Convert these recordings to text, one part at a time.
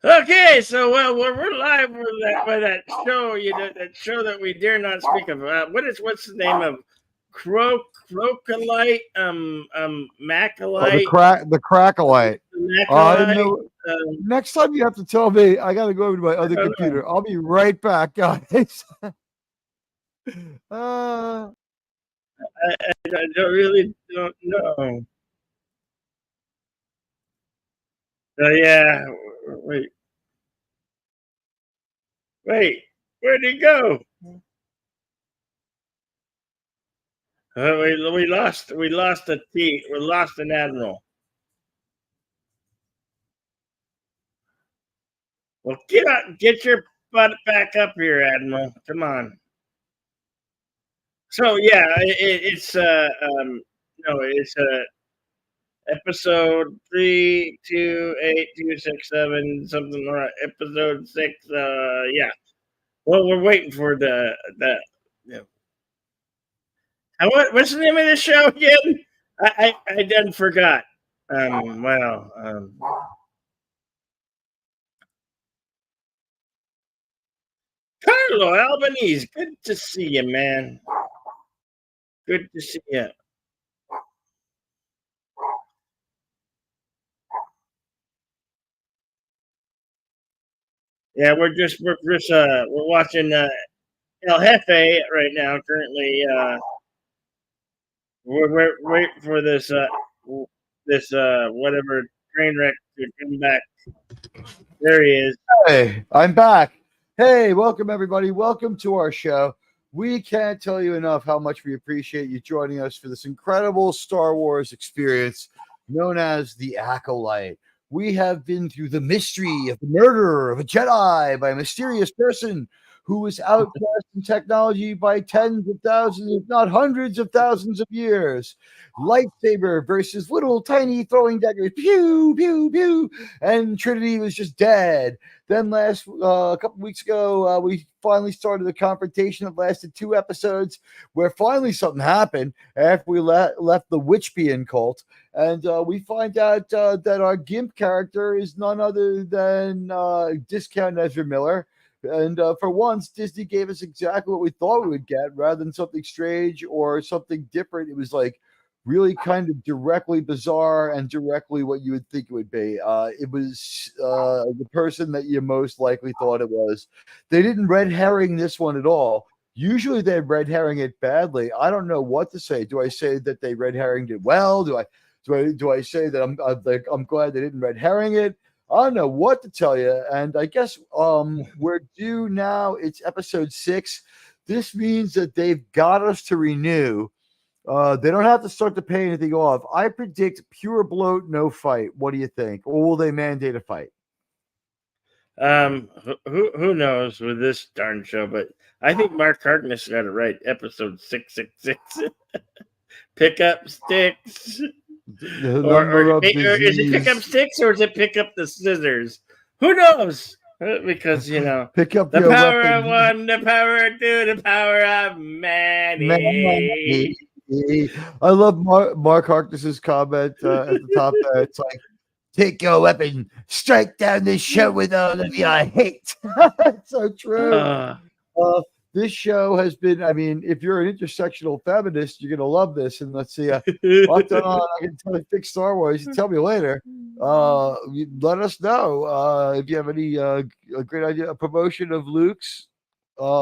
Okay, so we're live with that show. That show that we dare not speak of. What's the name of Crocolite? Oh, Macolite? the Crackleite. I Macolite? know. Next time you have to tell me, I got to go over to my I other don't know. computer. I'll be right back, guys. uh, I don't really don't know. Yeah. Wait, wait. Where'd he go? We lost a T. We lost an admiral. Well, get your butt back up here, Admiral. Come on. So yeah, it's no, it's episode 328 267 something like episode 6. Yeah. Well, we're waiting for the. Yeah. What's the name of the show again? I done forgot. Well, Carlo Albanese, good to see you, man. Good to see you. Yeah, we're watching El Jefe right now. Currently, we're waiting for this whatever train wreck to come back. There he is. hey, I'm back. Hey, welcome everybody. Welcome to our show. We can't tell you enough how much we appreciate you joining us for this incredible Star Wars experience known as the Acolyte. We have been through the mystery of the murder of a Jedi by a mysterious person who was outcast in technology by tens of thousands, if not hundreds of thousands of years. Lightsaber versus little tiny throwing daggers. Pew, pew, pew. And Trinity was just dead. Then a couple weeks ago, we finally started a confrontation that lasted 2 episodes, where finally something happened after we left the Witchbean cult, and we find out that our Gimp character is none other than Discount Ezra Miller. And for once, Disney gave us exactly what we thought we would get, rather than something strange or something different. It was like really kind of directly bizarre and directly what you would think it would be. It was the person that you most likely thought it was. They didn't red herring this one at all. Usually they red herring it badly. I don't know what to say. Do I say that they red herringed it well? Do I say that I'm glad they didn't red herring it? I don't know what to tell you. And I guess we're due now. It's episode 6. This means that they've got us to renew. They don't have to start to pay anything off. I predict pure bloat, no fight. What do you think? Or will they mandate a fight? Who knows with this darn show, but I think Mark Harkness got it right. Episode 666. Pick up sticks. The Or number of is it pick up disease. sticks or is it pick up the scissors? Who knows? Because Pick up the your power of weapon. one, the power of two, the power of Man. many. I love Mark Harkness's comment at the top there. It's like, take your weapon, strike down this show with all of your hate. It's so true. Uh, Uh, this show has been, I mean, if you're an intersectional feminist, you're going to love this. And let's see, what I can tell you, fix Star Wars. You tell me later. Let us know if you have any a great idea, a promotion of Luke's,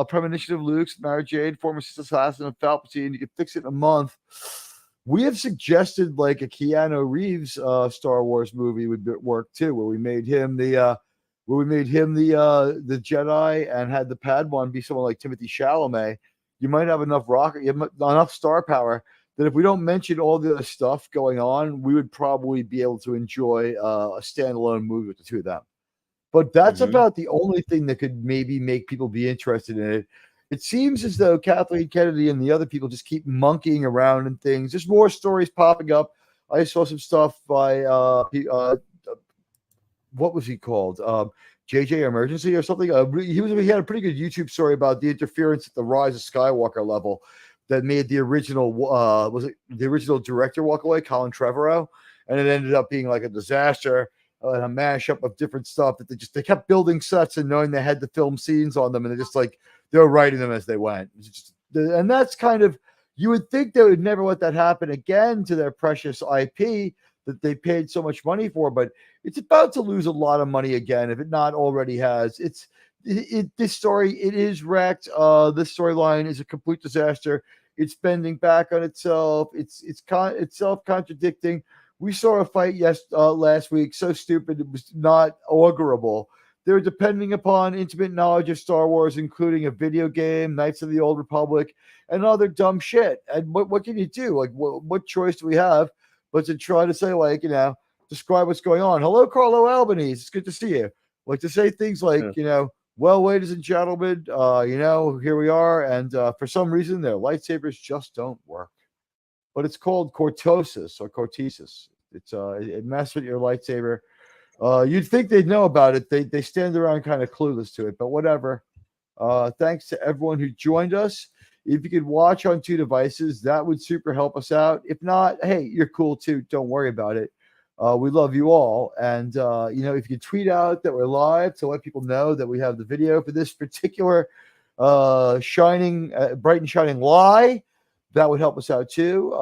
premonition of Luke's, Mara Jade, former Sith assassin of Palpatine. You can fix it in a month. We have suggested like a Keanu Reeves Star Wars movie would work too, where we made him the Jedi and had the Padawan be someone like Timothy Chalamet. You might have you have enough star power that if we don't mention all the other stuff going on, we would probably be able to enjoy a standalone movie with the two of them. But that's mhm. about the only thing that could maybe make people be interested in it. It seems as though Kathleen Kennedy and the other people just keep monkeying around and things. There's more stories popping up. I saw some stuff by what was he called? JJ Emergency or something. He had a pretty good YouTube story about the interference at the Rise of Skywalker level that made the original was it the original director walk away, Colin Trevorrow, and it ended up being like a disaster. and a mashup of different stuff that they kept building sets and knowing they had to film scenes on them, and they were writing them as they went. And that's kind of, you would think they would never let that happen again to their precious IP that they paid so much money for, but it's about to lose a lot of money again, if it not already has. This story, it is wrecked. This storyline is a complete disaster. It's bending back on itself. It's self-contradicting. We saw a fight last week, so stupid it was not augurable. They're depending upon intimate knowledge of Star Wars, including a video game, Knights of the Old Republic, and other dumb shit. And what can you do? Like, what choice do we have but to try to say, like, describe what's going on? Hello, Carlo Albanese. It's good to see you. Like, to say things like, well, ladies and gentlemen, here we are. And for some reason, their lightsabers just don't work. But it's called cortosis or cortesis. It messes with your lightsaber. You'd think they'd know about it. They stand around kind of clueless to it, but whatever. Thanks to everyone who joined us. If you could watch on 2 devices, that would super help us out. If not, hey, you're cool too. Don't worry about it. We love you all. And, if you tweet out that we're live to let people know that we have the video for this particular bright and shining lie, that would help us out too.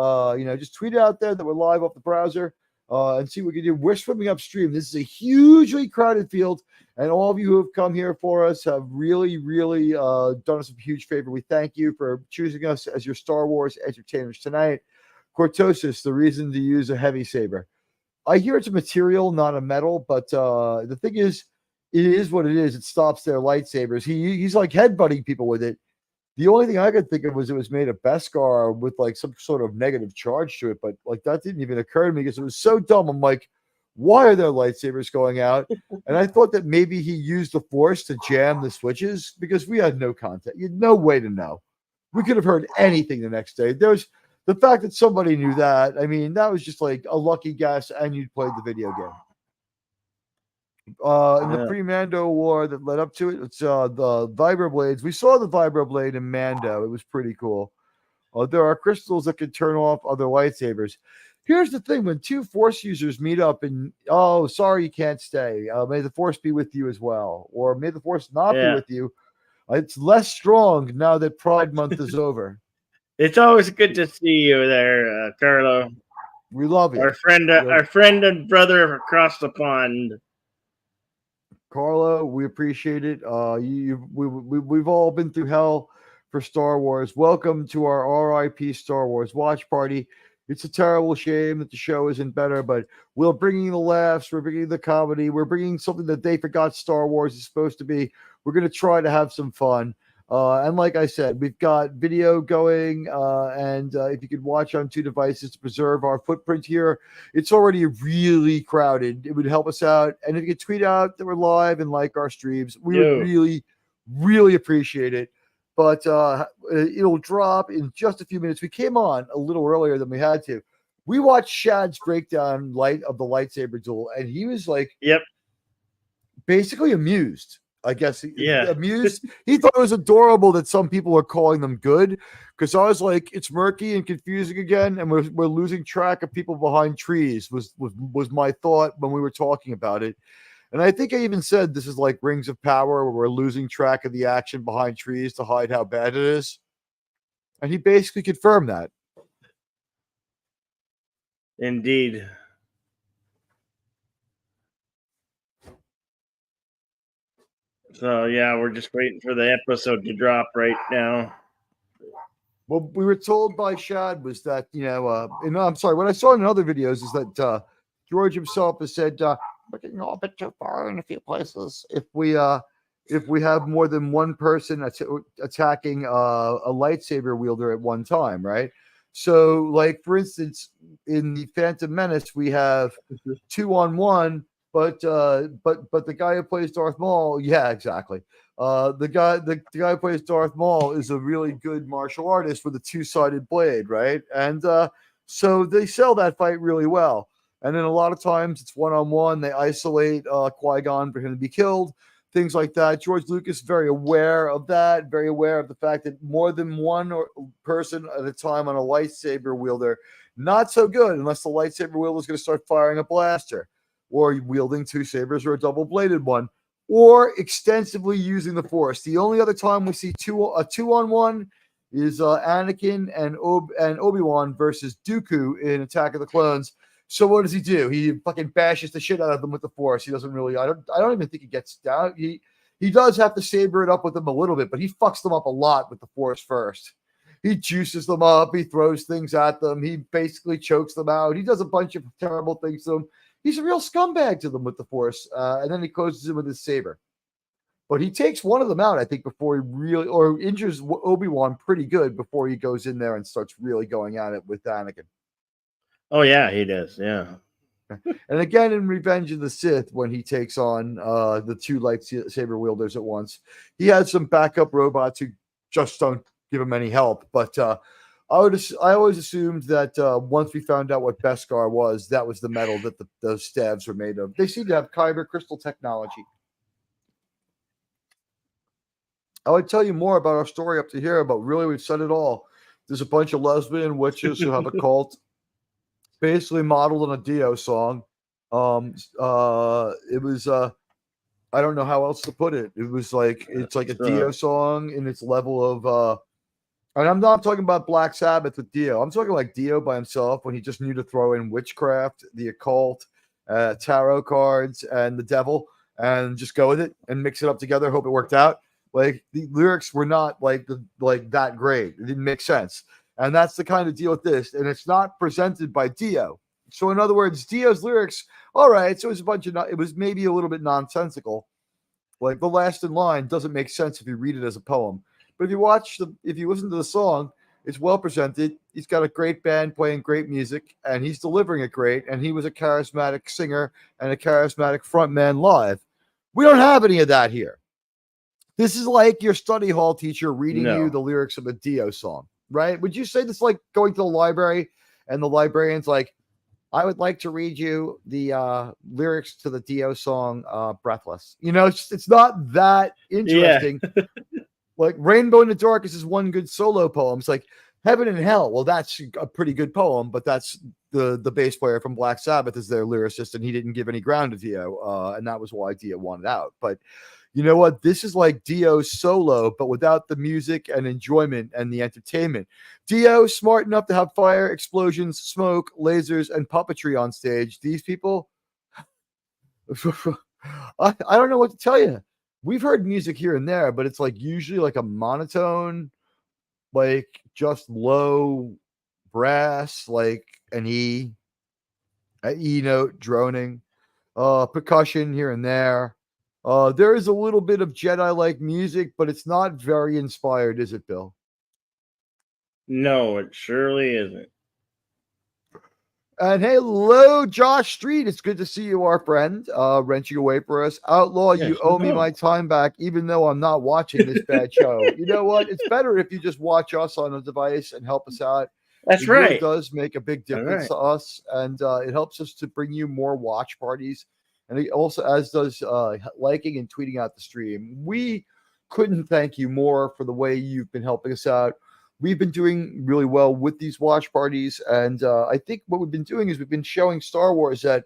Just tweet out there that we're live off the browser and see what we can do. We're swimming upstream. This is a hugely crowded field, and all of you who have come here for us have really, really done us a huge favor. We thank you for choosing us as your Star Wars entertainers tonight. Cortosis, the reason to use a heavy saber. I hear it's a material, not a metal, but the thing is, it is what it is. It stops their lightsabers. He's like headbutting people with it. The only thing I could think of was it was made of Beskar with like some sort of negative charge to it, but like that didn't even occur to me because it was so dumb. I'm like, why are their lightsabers going out? And I thought that maybe he used the Force to jam the switches because we had no contact. You had no way to know. We could have heard anything the next day. There's the fact that somebody knew that. I mean, that was just like a lucky guess, and you'd played the video game. In the pre-Mando war that led up to it, it's the vibroblades. We saw the vibroblade in Mando. It was pretty cool. There are crystals that can turn off other lightsabers. Here's the thing: when 2 Force users meet up and, oh, sorry, you can't stay. May the Force be with you as well, or may the Force not be with you. It's less strong now that Pride Month is over. It's always good to see you there, Carlo. We love you, our friend and brother across the pond. Carlo, we appreciate it. We've all been through hell for Star Wars. Welcome to our RIP Star Wars watch party. It's a terrible shame that the show isn't better, but we're bringing the laughs, we're bringing the comedy, we're bringing something that they forgot Star Wars is supposed to be. We're going to try to have some fun. And like I said, we've got video going, and if you could watch on 2 devices to preserve our footprint here, it's already really crowded. It would help us out. And if you could tweet out that we're live and like our streams, we would really, really appreciate it. But it'll drop in just a few minutes. We came on a little earlier than we had to. We watched Shad's breakdown of the lightsaber duel, and he was like, basically amused. I guess amused. He thought it was adorable that some people are calling them good, because I was like, it's murky and confusing again, and we're losing track of people behind trees. Was my thought when we were talking about it, and I think I even said this is like Rings of Power, where we're losing track of the action behind trees to hide how bad it is, and he basically confirmed that. Indeed. So, yeah, we're just waiting for the episode to drop right now. What we were told by Shad was that, and I'm sorry, what I saw in other videos is that George himself has said, we're getting a bit too far in a few places. If we have more than one person attacking a lightsaber wielder at one time, right? So, like, for instance, in the Phantom Menace, we have 2-on-1. But the guy who plays Darth Maul, yeah, exactly. The guy who plays Darth Maul is a really good martial artist with a 2-sided blade, right? And so they sell that fight really well. And then a lot of times it's 1-on-1. They isolate Qui-Gon for him to be killed, things like that. George Lucas very aware of that, very aware of the fact that more than one person at a time on a lightsaber wielder, not so good unless the lightsaber wielder is going to start firing a blaster. or wielding two sabers or a double-bladed one, or extensively using the Force. The only other time we see a 2-on-1 is Anakin and Obi-Wan versus Dooku in Attack of the Clones. So what does he do? He fucking bashes the shit out of them with the Force. He doesn't really. I don't even think he gets down. He does have to saber it up with them a little bit, but he fucks them up a lot with the Force first. He juices them up. He throws things at them. He basically chokes them out. He does a bunch of terrible things to them. He's a real scumbag to them with the Force, and then he closes it with his saber. But he takes one of them out, I think, before he really, or injures Obi-Wan pretty good before he goes in there and starts really going at it with Anakin. Oh, yeah, he does. Yeah. And again, in Revenge of the Sith, when he takes on the two lightsaber wielders at once, he had some backup robots who just don't give him any help. But I always assumed that once we found out what Beskar was, that was the metal that those staves were made of. They seem to have kyber crystal technology. I would tell you more about our story up to here, but really we've said it all. There's a bunch of lesbian witches who have a cult, basically modeled on a Dio song. It was I don't know how else to put it. It was like it's like a Dio song in its level of and I'm not talking about Black Sabbath with Dio. I'm talking like Dio by himself when he just knew to throw in witchcraft, the occult, tarot cards, and the devil, and just go with it and mix it up together. Hope it worked out. Like the lyrics were not like that great. It didn't make sense. And that's the kind of deal with this. And it's not presented by Dio. So in other words, Dio's lyrics, all right, so it was maybe a little bit nonsensical. Like the last in line doesn't make sense if you read it as a poem. But if you listen to the song, it's well presented. He's got a great band playing great music, and he's delivering it great. And he was a charismatic singer and a charismatic frontman live. We don't have any of that here. This is like your study hall teacher reading you the lyrics of a Dio song, right? Would you say this like going to the library and the librarian's like, I would like to read you the lyrics to the Dio song Breathless. You know, it's not that interesting. Yeah. Like Rainbow in the Darkness is one good solo poem. It's like Heaven and Hell. Well, that's a pretty good poem, but that's the bass player from Black Sabbath is their lyricist, and he didn't give any ground to Dio, and that was why Dio wanted out. But you know what? This is like Dio's solo, but without the music and enjoyment and the entertainment. Dio, smart enough to have fire, explosions, smoke, lasers, and puppetry on stage. These people, I don't know what to tell you. We've heard music here and there, but it's like usually like a monotone, like just low brass, like an E note droning, percussion here and there. There is a little bit of Jedi-like music, but it's not very inspired, is it, Bill? No, it surely isn't. And hello, Josh Street. It's good to see you, our friend. Wrenching away for us. Outlaw, yes, you owe me my time back, even though I'm not watching this bad show. You know what? It's better if you just watch us on a device and help us out. That's right. It really does make a big difference to us, and it helps us to bring you more watch parties. And it also, as does liking and tweeting out the stream. We couldn't thank you more for the way you've been helping us out. We've been doing really well with these watch parties. And I think what we've been doing is we've been showing Star Wars that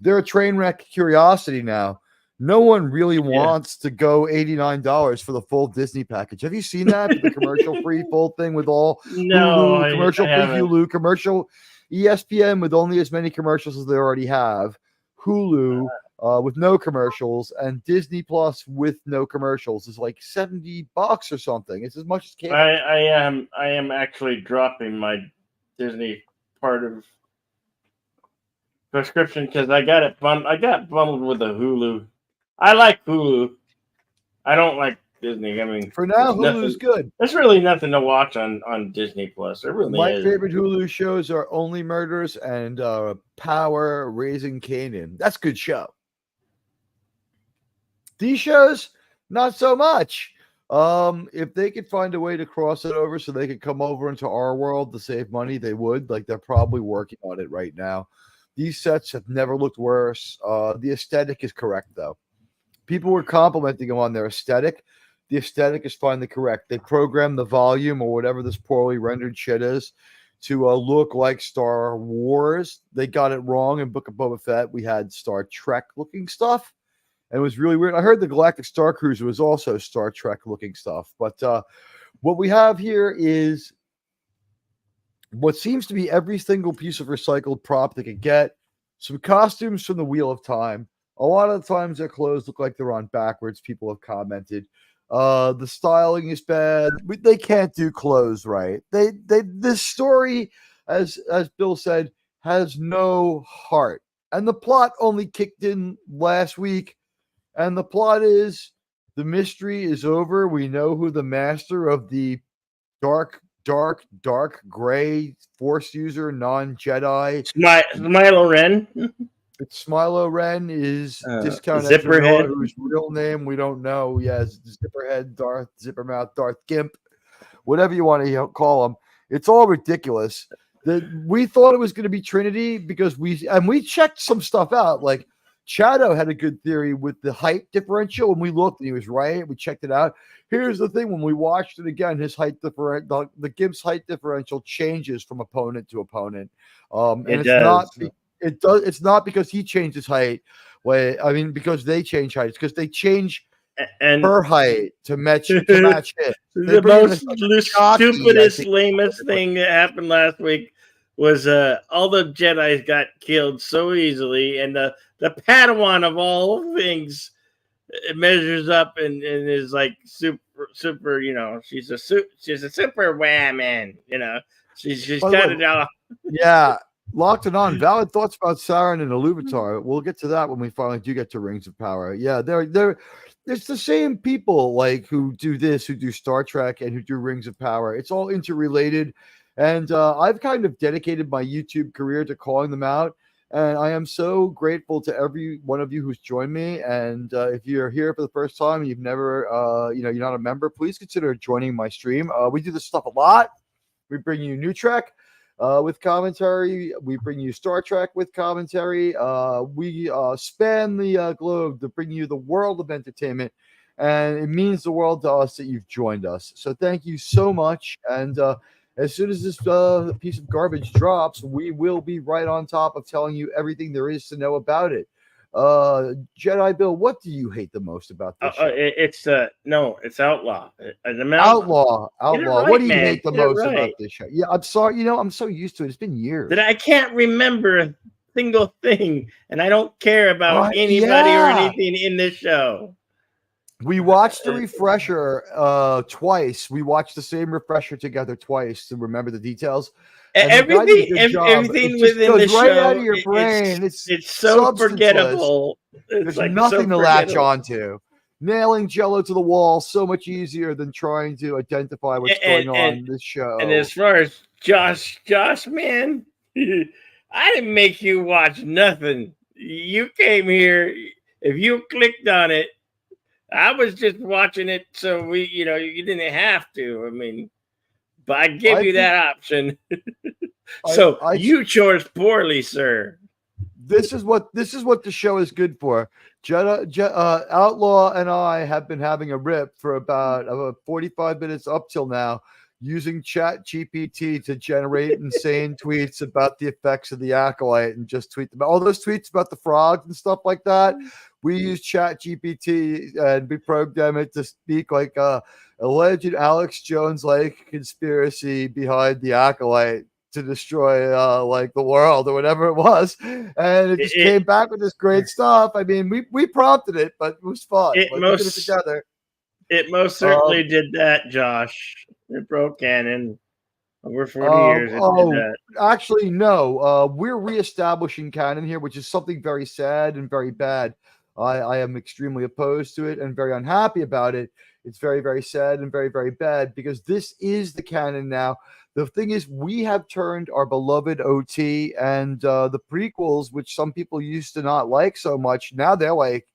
they're a train wreck curiosity now. No one really wants to go $89 for the full Disney package. Have you seen that? The commercial-free full thing with all Hulu, commercial-free Hulu, commercial ESPN with only as many commercials as they already have. Hulu with no commercials, and Disney Plus with no commercials is like $70 or something. It's as much as cable. I am actually dropping my Disney part of prescription because I got bundled with a Hulu. I like Hulu. I don't like Disney. I mean, for now, Hulu's good. There's really nothing to watch on Disney Plus. There really My favorite Hulu shows are Only Murders and Power, Raising Kanan. That's a good show. These shows, not so much. If they could find a way to cross it over so they could come over into our world to save money, they would. Like, they're probably working on it right now. These sets have never looked worse. The aesthetic is correct, though. People were complimenting them on their aesthetic. The aesthetic is finally correct. They programmed the volume or whatever this poorly rendered shit is to look like Star Wars. They got it wrong in Book of Boba Fett. We had Star Trek looking stuff, and it was really weird. I heard the Galactic Star Cruiser was also Star Trek looking stuff. But what we have here is what seems to be every single piece of recycled prop they could get. Some costumes from the Wheel of Time. A lot of the times their clothes look like they're on backwards. People have commented. The styling is bad. They can't do clothes right. This story, as Bill said, has no heart. And the plot only kicked in last week. And the plot is the mystery is over. We know who the master of the dark gray Force user, non-Jedi. Milo Ren. It's Smilo Ren is Discount Zipperhead, whose real name we don't know. Yes, Zipperhead, Darth Zippermouth, Darth Gimp, whatever you want to call him. It's all ridiculous. We thought it was going to be Trinity because we checked some stuff out. Like Chado had a good theory with the height differential, and we looked and he was right. We checked it out. Here's the thing: when we watched it again, his height differential, the Gimp's height differential changes from opponent to opponent. And it it's does. not. It does. It's not because he changed his height. Because they change heights. Because they change her height to match it. The most stupidest, lamest thing that happened last week was all the Jedi got killed so easily, and the Padawan of all things measures up and is like super. You know, she's a super woman. You know, she's got it all. Yeah. Locked and on. Valid thoughts about Saren and Iluvatar. We'll get to that when we finally do get to Rings of Power. Yeah, it's the same people like who do this, who do Star Trek, and who do Rings of Power. It's all interrelated, and I've kind of dedicated my YouTube career to calling them out. And I am so grateful to every one of you who's joined me. And if you're here for the first time and you've never, you're not a member, please consider joining my stream. We do this stuff a lot. We bring you new Trek with commentary. We bring you Star Trek with commentary. We span the globe to bring you the world of entertainment. And it means the world to us that you've joined us. So thank you so much. And as soon as this piece of garbage drops, we will be right on top of telling you everything there is to know about it. Jedi Bill, what do you hate the most about this show? It's Outlaw. Outlaw. Right, what do you man. hate the most about this show? Yeah, I'm sorry. I'm so used to it. It's been years. That I can't remember a single thing, and I don't care about anybody or anything in this show. We watched the refresher twice. We watched the same refresher together twice to remember the details. Everything within the show right out of your brain. It's so forgettable. There's nothing to latch onto. Nailing Jello to the wall so much easier than trying to identify what's going on in this show. And as far as Josh, man, I didn't make you watch nothing. You came here. If you clicked on it, I was just watching it, so you didn't have to. I mean, but I give you that option. You chose poorly, sir. This is what the show is good for. Outlaw and I have been having a rip for about 45 minutes up till now, using Chat GPT to generate insane tweets about the effects of the Acolyte and just tweet them. All those tweets about the frogs and stuff like that. We use Chat GPT and we program it to speak like a alleged Alex Jones-like conspiracy behind the Acolyte to destroy like the world or whatever it was, and it just came back with this great stuff. I mean, we prompted it, but it was fun. It most certainly did that, Josh. It broke canon. Over 40 years. It did that. Actually, no. We're reestablishing canon here, which is something very sad and very bad. I am extremely opposed to it and very unhappy about it. It's very, very sad and very, very bad because this is the canon now. The thing is, we have turned our beloved OT and the prequels, which some people used to not like so much. Now they're like,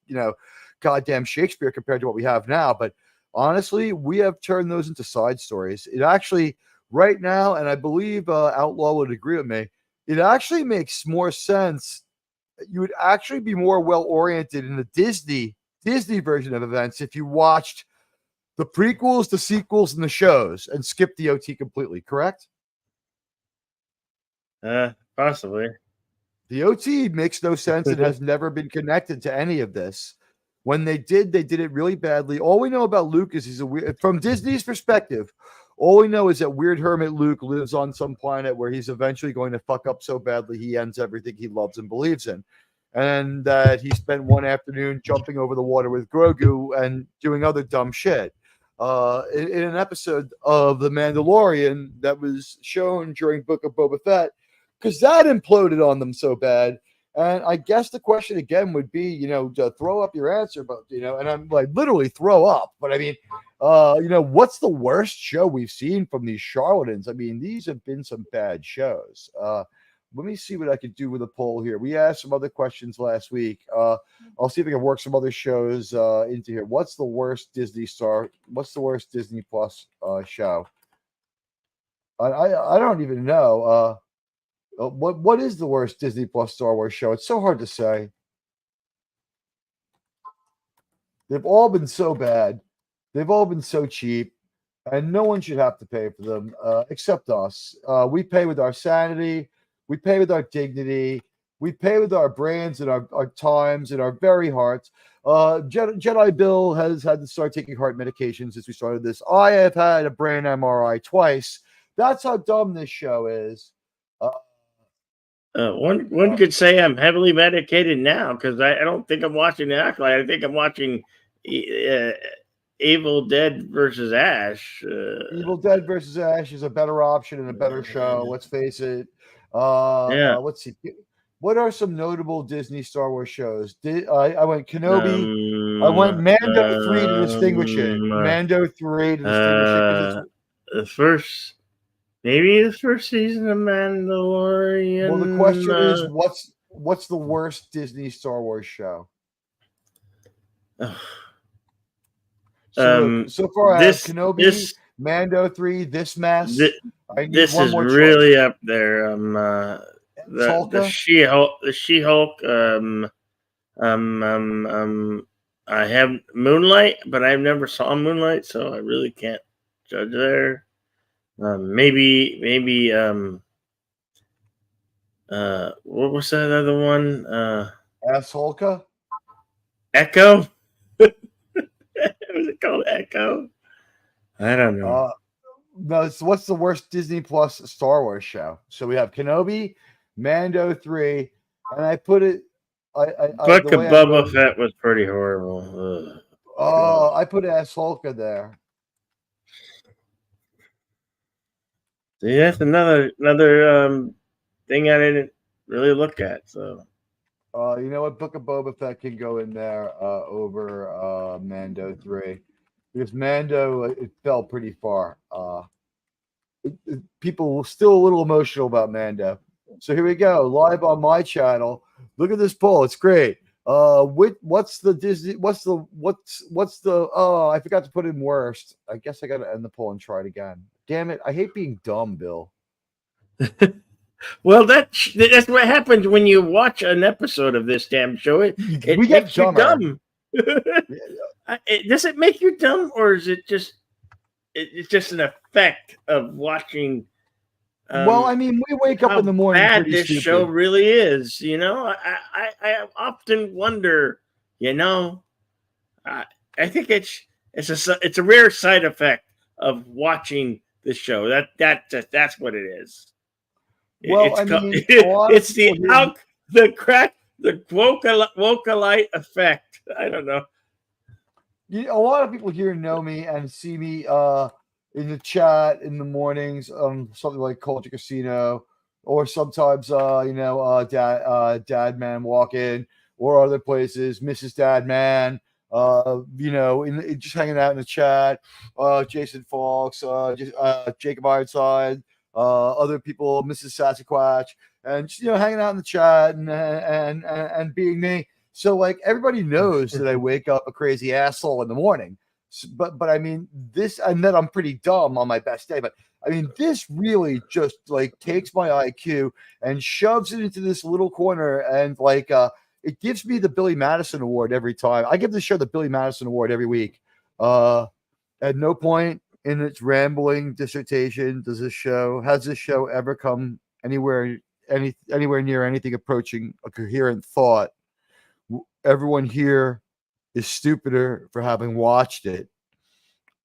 goddamn Shakespeare compared to what we have now. But honestly, we have turned those into side stories. It actually, right now, and I believe Outlaw would agree with me, it actually makes more sense. You would actually be more well-oriented in the Disney version of events if you watched the prequels, the sequels, and the shows and skip the OT completely, correct? Possibly. The OT makes no sense. It has never been connected to any of this. When they did it really badly. All we know about Luke is he's a weird, from Disney's perspective, all we know is that Weird Hermit Luke lives on some planet where he's eventually going to fuck up so badly he ends everything he loves and believes in. And that he spent one afternoon jumping over the water with Grogu and doing other dumb shit. In an episode of The Mandalorian that was shown during Book of Boba Fett, because that imploded on them so bad. And I guess the question again would be, to throw up your answer, but and I'm like literally throw up. But I mean, what's the worst show we've seen from these charlatans? I mean, these have been some bad shows. Let me see what I could do with a poll here. We asked some other questions last week. I'll see if I can work some other shows into here. What's the worst Disney Plus show? I don't even know. What is the worst Disney Plus Star Wars show? It's so hard to say. They've all been so bad. They've all been so cheap, and no one should have to pay for them except us. We pay with our sanity. We pay with our dignity. We pay with our brains and our times and our very hearts. Jedi Bill has had to start taking heart medication since we started this. I have had a brain MRI twice. That's how dumb this show is. One could say I'm heavily medicated now because I don't think I'm watching the Acolyte. I think I'm watching Evil Dead versus Ash. Evil Dead versus Ash is a better option and a better show. Let's face it. Let's see. What are some notable Disney Star Wars shows? I went Kenobi. I went Mando 3 to distinguish it. Mando 3 to distinguish it. Maybe the first season of Mandalorian. Well, the question is, what's the worst Disney Star Wars show? So far, I have Kenobi, Mando 3, this mess. This is really up there. The She-Hulk. I have Moonlight, but I've never saw Moonlight, so I really can't judge there. Maybe what was that other one? Assholka? Echo? Was it called Echo? I don't know. No, what's the worst Disney Plus Star Wars show? So we have Kenobi, Mando 3, and I put it. Book of Boba Fett was pretty horrible. Ugh. I put Assholka there. See, that's another thing I didn't really look at. So, you know what? Book of Boba Fett can go in there over Mando 3 because Mando it fell pretty far. People were still a little emotional about Mando. So here we go, live on my channel. Look at this poll; it's great. What's the Disney? What's the? Oh, I forgot to put in worst. I guess I got to end the poll and try it again. Damn it! I hate being dumb, Bill. Well, that's what happens when you watch an episode of this damn show. It makes you dumb. Does it make you dumb, or is it just it's just an effect of watching? Well, I mean, we wake up in the morning. Bad this show really is, I often wonder. I think it's a rare side effect of watching the show. That's what it is. Well, it's the Acolyte effect. I don't know. A lot of people here know me and see me in the chat in the mornings, something like Culture Casino, or sometimes Dad Man Walk In, or other places, Mrs. Dad Man. Just hanging out in the chat, Jason Fox, Jacob Ironside, other people, Mrs. Sasquatch, and just, hanging out in the chat and being me. So like everybody knows that I wake up a crazy asshole in the morning. But I mean this, and then I'm pretty dumb on my best day. But I mean, this really just like takes my IQ and shoves it into this little corner, and it gives me the Billy Madison Award every time. I give the show the Billy Madison Award every week. At no point in its rambling dissertation has this show ever come anywhere anywhere near anything approaching a coherent thought, everyone here is stupider for having watched it.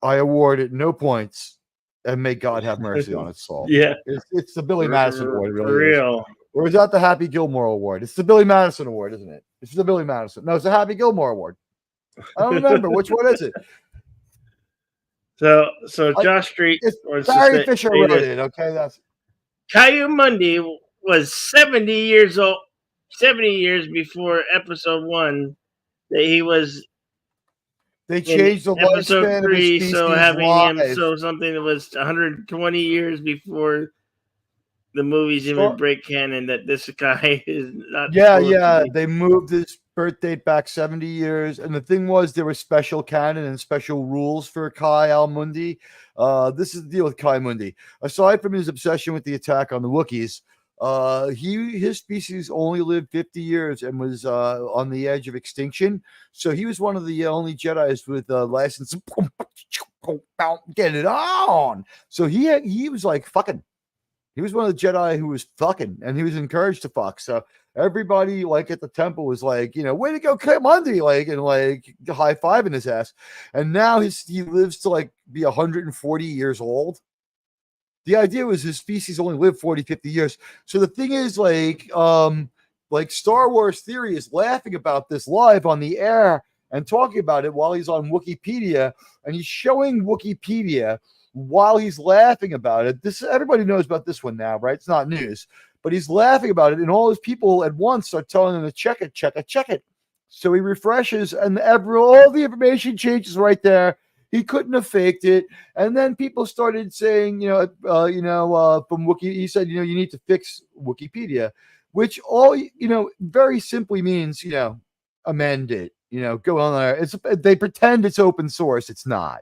I award it no points, and may God have mercy on its soul. Yeah, it's the Billy Madison Award. It for really is. real. Or is that the Happy Gilmore Award? It's the Billy Madison Award, isn't it? It's the Billy Madison. No, it's the Happy Gilmore Award. I don't remember which one is it. So Josh Street was Barry Fisher wrote it. Okay, that's Coyote was 70 years old. 70 years before episode 1 that he was. They changed the lifespan of his species so having live. him something that was 120 years before the movies even break canon, that this guy is not. Yeah. They moved his birth date back 70 years, and the thing was there was special canon and special rules for Kai Al-Mundi. This is the deal with Kai Mundi. Aside from his obsession with the attack on the Wookiees, his species only lived 50 years and was on the edge of extinction. So he was one of the only Jedis with license. Get it on. So he was like fucking. He was one of the Jedi who was fucking, and he was encouraged to fuck. So everybody, like at the temple, was like, way to go, Mundi, like, and like high fiving his ass. And now he lives to like be 140 years old. The idea was his species only lived 40, 50 years. So the thing is, like Star Wars Theory is laughing about this live on the air and talking about it while he's on Wikipedia, and he's showing Wikipedia while he's laughing about it. Everybody knows about this one now, right? It's not news, but he's laughing about it, and all his people at once start telling him to check it. So he refreshes, and all the information changes right there. He couldn't have faked it. And then people started saying, from Wiki, he said, you need to fix Wikipedia, which very simply means, amend it, go on there. They pretend it's open source. It's not.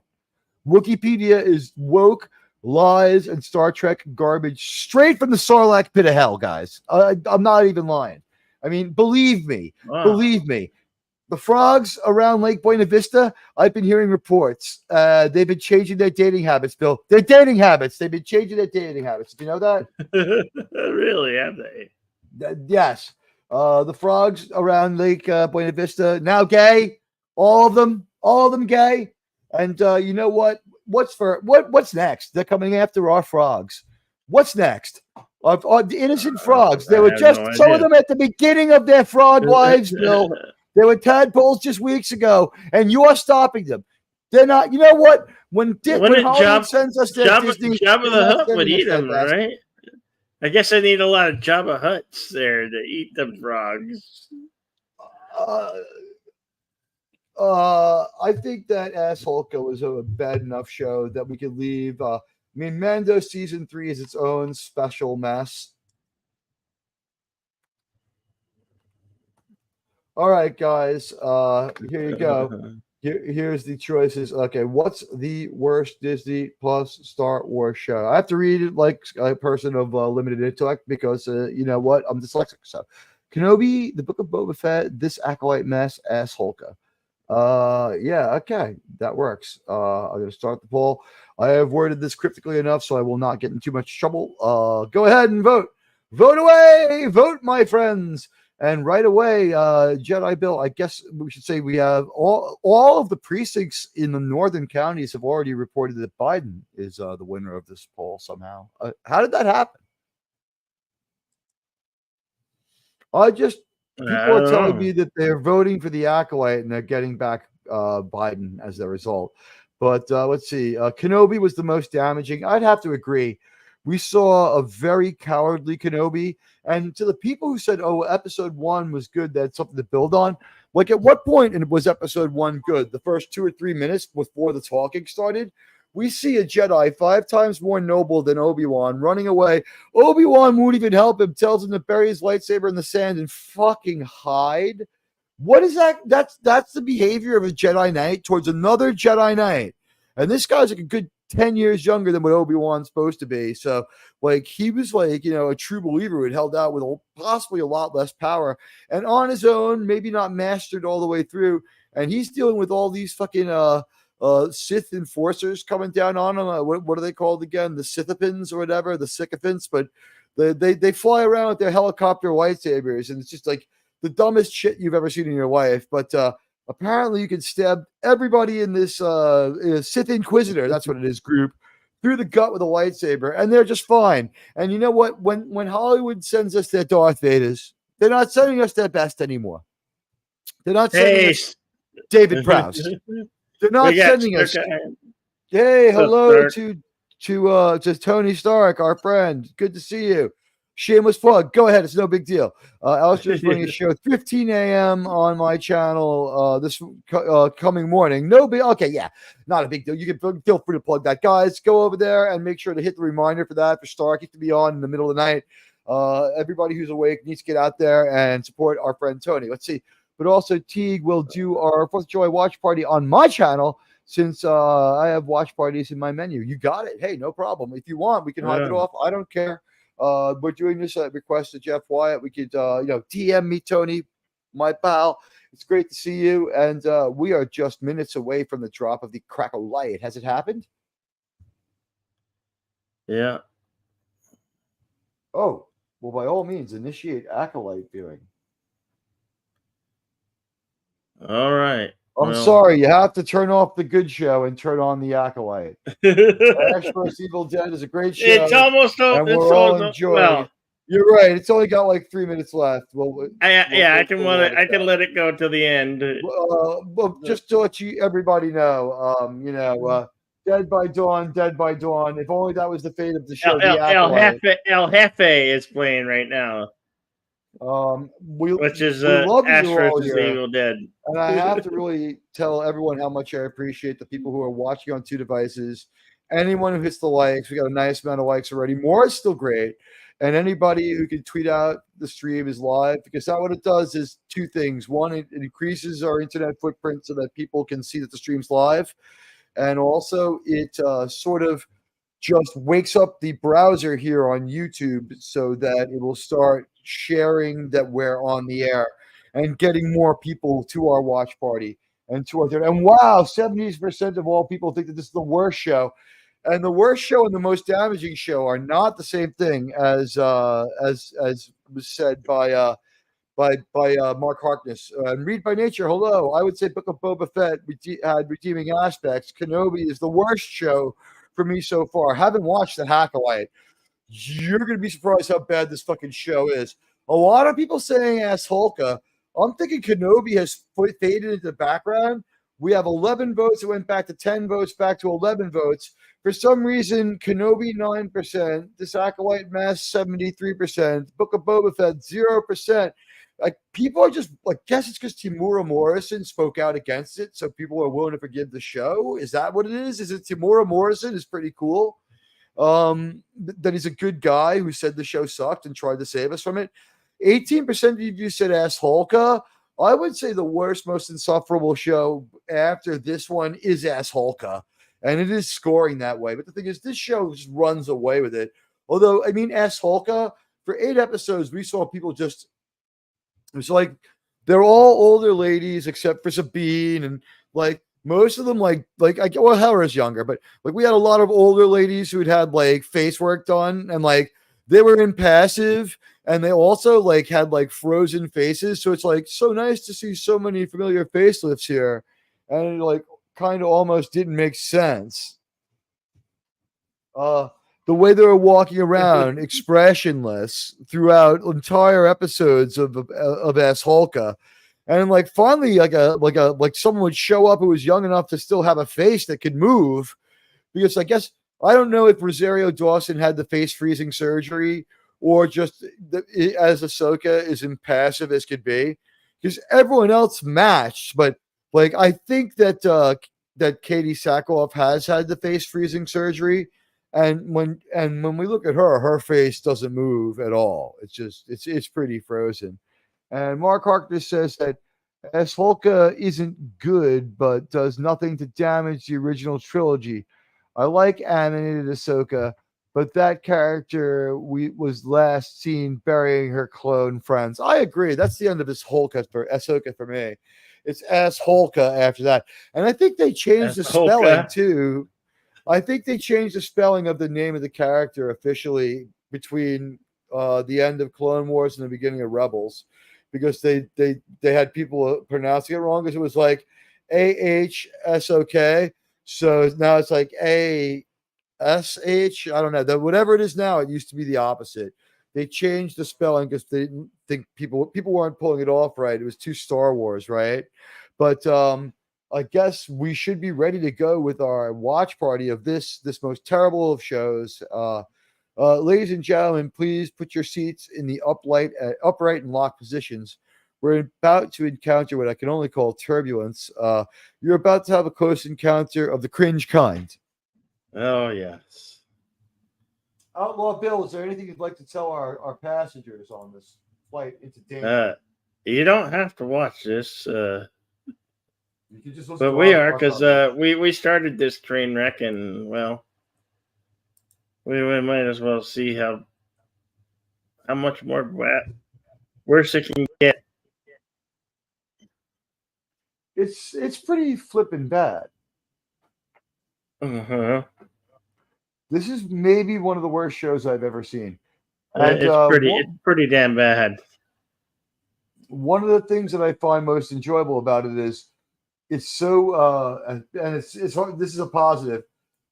Wikipedia is woke, lies, and Star Trek garbage straight from the Sarlacc pit of hell, guys. I'm not even lying. I mean, believe me. The frogs around Lake Buena Vista, I've been hearing reports. They've been changing their dating habits, Bill. Their dating habits. They've been changing their dating habits. Do you know that? Really, have they? Yes. The frogs around Lake Buena Vista, now gay. All of them gay. And you know what? What's next? They're coming after our frogs. What's next? The innocent frogs. They were just some of them at the beginning of their frog lives, Bill. They were tadpoles just weeks ago, and you are stopping them. They're not. You know what? When Hollywood sends us their Disney, Jabba the Hutt would eat them, right? I guess I need a lot of Jabba Hutts there to eat them frogs. I think that Assholka was a bad enough show that we could leave. Mando season 3 is its own special mess. All right, guys. Here you go. Here's the choices. Okay, what's the worst Disney Plus Star Wars show? I have to read it like a person of limited intellect because you know what? I'm dyslexic. So, Kenobi, The Book of Boba Fett, This Acolyte Mess, Assholka. Yeah, okay, that works. I'm gonna start the poll. I have worded this cryptically enough, so I will not get in too much trouble. Go ahead and vote. Vote away, vote, my friends. And right away, Jedi Bill, I guess we should say we have all of the precincts in the northern counties have already reported that Biden is the winner of this poll somehow. How did that happen? People are telling me that they're voting for the Acolyte and they're getting back Biden as the result. But let's see. Kenobi was the most damaging. I'd have to agree. We saw a very cowardly Kenobi. And to the people who said, oh, episode 1 was good, that's something to build on. Like, at what point was episode 1 good? The first 2 or 3 minutes before the talking started? We see a Jedi 5 times more noble than Obi-Wan running away. Obi-Wan won't even help him, tells him to bury his lightsaber in the sand and fucking hide. What is that? That's the behavior of a Jedi Knight towards another Jedi Knight. And this guy's like a good 10 years younger than what Obi-Wan's supposed to be. So, like, he was like, a true believer who had held out with possibly a lot less power and on his own, maybe not mastered all the way through. And he's dealing with all these fucking Sith enforcers coming down on him. What are they called again? The Sithipins or whatever, the sycophants. But They fly around with their helicopter lightsabers, and it's just like the dumbest shit you've ever seen in your life. But apparently, you can stab everybody in this Sith Inquisitor, that's what it is, group, through the gut with a lightsaber, and they're just fine. And you know what? When Hollywood sends us their Darth Vaders, they're not sending us their best anymore. They're not sending us David Prowse. They're not sending us. Hey, hello to Tony Stark, our friend. Good to see you. Shameless plug. Go ahead. It's no big deal. Alistair's running a show 15 a.m. on my channel this coming morning. No big. Okay, yeah, not a big deal. You can feel free to plug that, guys. Go over there and make sure to hit the reminder for that. For Stark, to be on in the middle of the night. Everybody who's awake needs to get out there and support our friend Tony. Let's see. But also, Teague will do our 4th of July watch party on my channel. Since I have watch parties in my menu. You got it. Hey, no problem. If you want, we can hide it off. I don't care. We're doing this at request of Jeff Wyatt. We could, DM me, Tony, my pal. It's great to see you. And we are just minutes away from the drop of the Acolyte. Has it happened? Yeah. Oh, well, by all means, initiate Acolyte viewing. All right. I'm sorry, you have to turn off the good show and turn on the Acolyte. Ash vs. Evil Dead is a great show. It's almost over. And we're all enjoying it. You're right. It's only got like 3 minutes left. I can let it go to the end. Well, just to let everybody know, Dead by Dawn, Dead by Dawn. If only that was the fate of the show. El Jefe is playing right now. Which is Ash vs. Evil Dead. And I have to really tell everyone how much I appreciate the people who are watching on 2 devices. Anyone who hits the likes, we got a nice amount of likes already. More is still great. And anybody who can tweet out the stream is live, because that what it does is 2 things. One, it increases our internet footprint so that people can see that the stream's live. And also it sort of just wakes up the browser here on YouTube so that it will start sharing that we're on the air and getting more people to our watch party and to our. And wow, 70% of all people think that this is the worst show. And the worst show and the most damaging show are not the same thing, as was said by Mark Harkness. And Read by Nature, hello. I would say Book of Boba Fett had redeeming aspects. Kenobi is the worst show for me so far. I haven't watched the Acolyte. You're going to be surprised how bad this fucking show is. A lot of people saying Ahsoka. I'm thinking Kenobi has faded into the background. We have 11 votes. It went back to 10 votes, back to 11 votes. For some reason, Kenobi 9%, this Acolyte Mass 73%, Book of Boba Fett 0%. Like, people are just, like, guess it's because Temuera Morrison spoke out against it, so people are willing to forgive the show. Is that what it is? Is it Temuera Morrison is pretty cool? That he's a good guy who said the show sucked and tried to save us from it. 18% of you said Ahsoka. I would say the worst, most insufferable show after this one is Ahsoka, and it is scoring that way. But the thing is, this show just runs away with it. Although, I mean, Ahsoka, for 8 episodes, we saw people just, it was like they're all older ladies except for Sabine, and like most of them, well, Hera's younger, but like we had a lot of older ladies who had like face work done, and like they were impassive, and they also like had like frozen faces. So it's like so nice to see so many familiar facelifts here, and it like kind of almost didn't make sense. The way they were walking around expressionless throughout entire episodes of Ahsoka. And like finally, like someone would show up who was young enough to still have a face that could move, because I guess I don't know if Rosario Dawson had the face freezing surgery or just as Ahsoka is impassive as could be, because everyone else matched. But like I think that that Katie Sackhoff has had the face freezing surgery, and when we look at her face doesn't move at all. It's just it's pretty frozen. And Mark Harkness says that Ahsoka isn't good, but does nothing to damage the original trilogy. I like animated Ahsoka, but that character was last seen burying her clone friends. I agree. That's the end of this Ahsoka for me. It's Ahsoka after that. And I think they changed the spelling too. I think they changed the spelling of the name of the character officially between the end of Clone Wars and the beginning of Rebels, because they had people pronouncing it wrong, because it was like AHSOK. So now it's like ASH. I don't know. Whatever it is now, it used to be the opposite. They changed the spelling because they didn't think people weren't pulling it off right. It was too Star Wars, right? But I guess we should be ready to go with our watch party of this most terrible of shows. Ladies and gentlemen, please put your seats in the upright and locked positions. We're about to encounter what I can only call turbulence. You're about to have a close encounter of the cringe kind. Oh, yes. Outlaw Bill, is there anything you'd like to tell our passengers on this flight into danger? You don't have to watch this. You can just but we are, because we started this train wreck, and, well, we might as well see how much more worse it can get. It's pretty flippin' bad. Uh-huh. This is maybe one of the worst shows I've ever seen. And, it's pretty damn bad. One of the things that I find most enjoyable about it is it's so and it's this is a positive.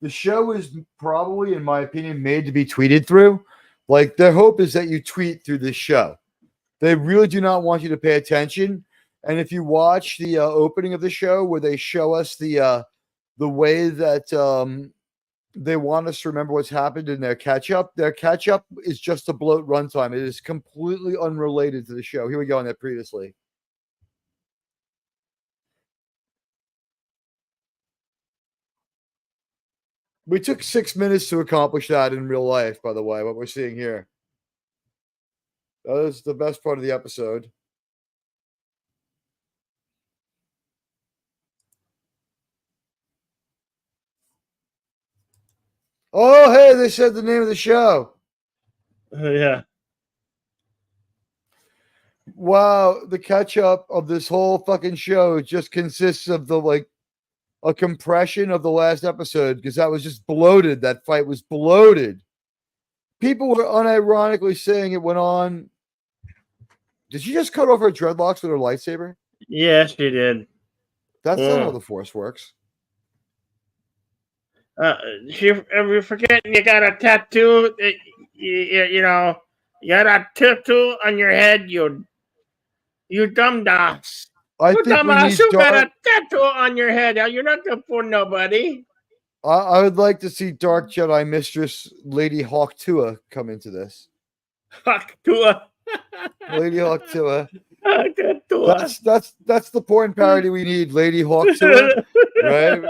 The show is probably, in my opinion, made to be tweeted through. Like, their hope is that you tweet through this show. They really do not want you to pay attention. And if you watch the opening of the show, where they show us the way that they want us to remember what's happened in their catch-up is just a bloat runtime. It is completely unrelated to the show. Here we go on that previously. We took 6 minutes to accomplish that in real life, by the way, what we're seeing here. That is the best part of the episode. Oh, hey, they said the name of the show. Yeah. Wow, the catch-up of this whole fucking show just consists of a compression of the last episode, because that was just bloated. That fight was bloated. People were unironically saying it went on. Did she just cut off her dreadlocks with her lightsaber? Yes, she did. That's not how the Force works. You're forgetting you got a tattoo. You know, you got a tattoo on your head. You dumbass. You dumbass. You got a tattoo on your head. You're not good for nobody. I would like to see Dark Jedi Mistress Lady Hawk Tua come into this. Hawk Tua. Lady Hawk Tua. That's the porn parody we need. Lady Hawk Tua, right?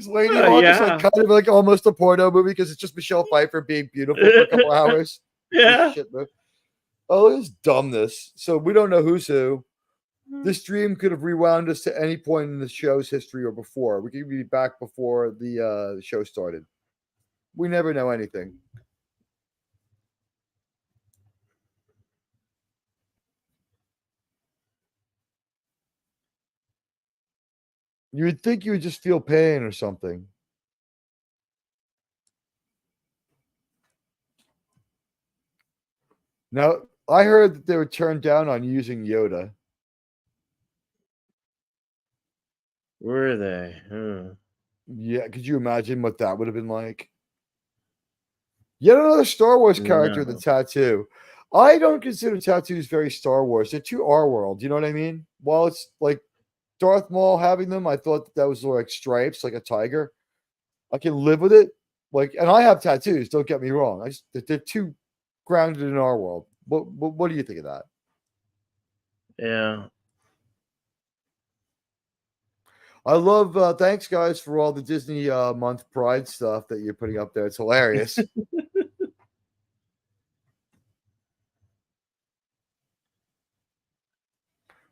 Lady Hawk is like kind of like almost a porno movie, because it's just Michelle Pfeiffer being beautiful for a couple hours. Yeah. Oh, this dumbness. So we don't know who's who. This dream could have rewound us to any point in the show's history or before. We could be back before the show started. We never know anything. You would think you would just feel pain or something. Now, I heard that they were turned down on using Yoda. Were they? Yeah, could you imagine what that would have been like? Yet another Star Wars character with a tattoo. I don't consider tattoos very Star Wars. They're too our world. You know what I mean? While it's like Darth Maul having them, I thought that was like stripes, like a tiger. I can live with it. And I have tattoos. Don't get me wrong. They're too grounded in our world. What do you think of that? Yeah. I love. Thanks, guys, for all the Disney month Pride stuff that you're putting up there. It's hilarious.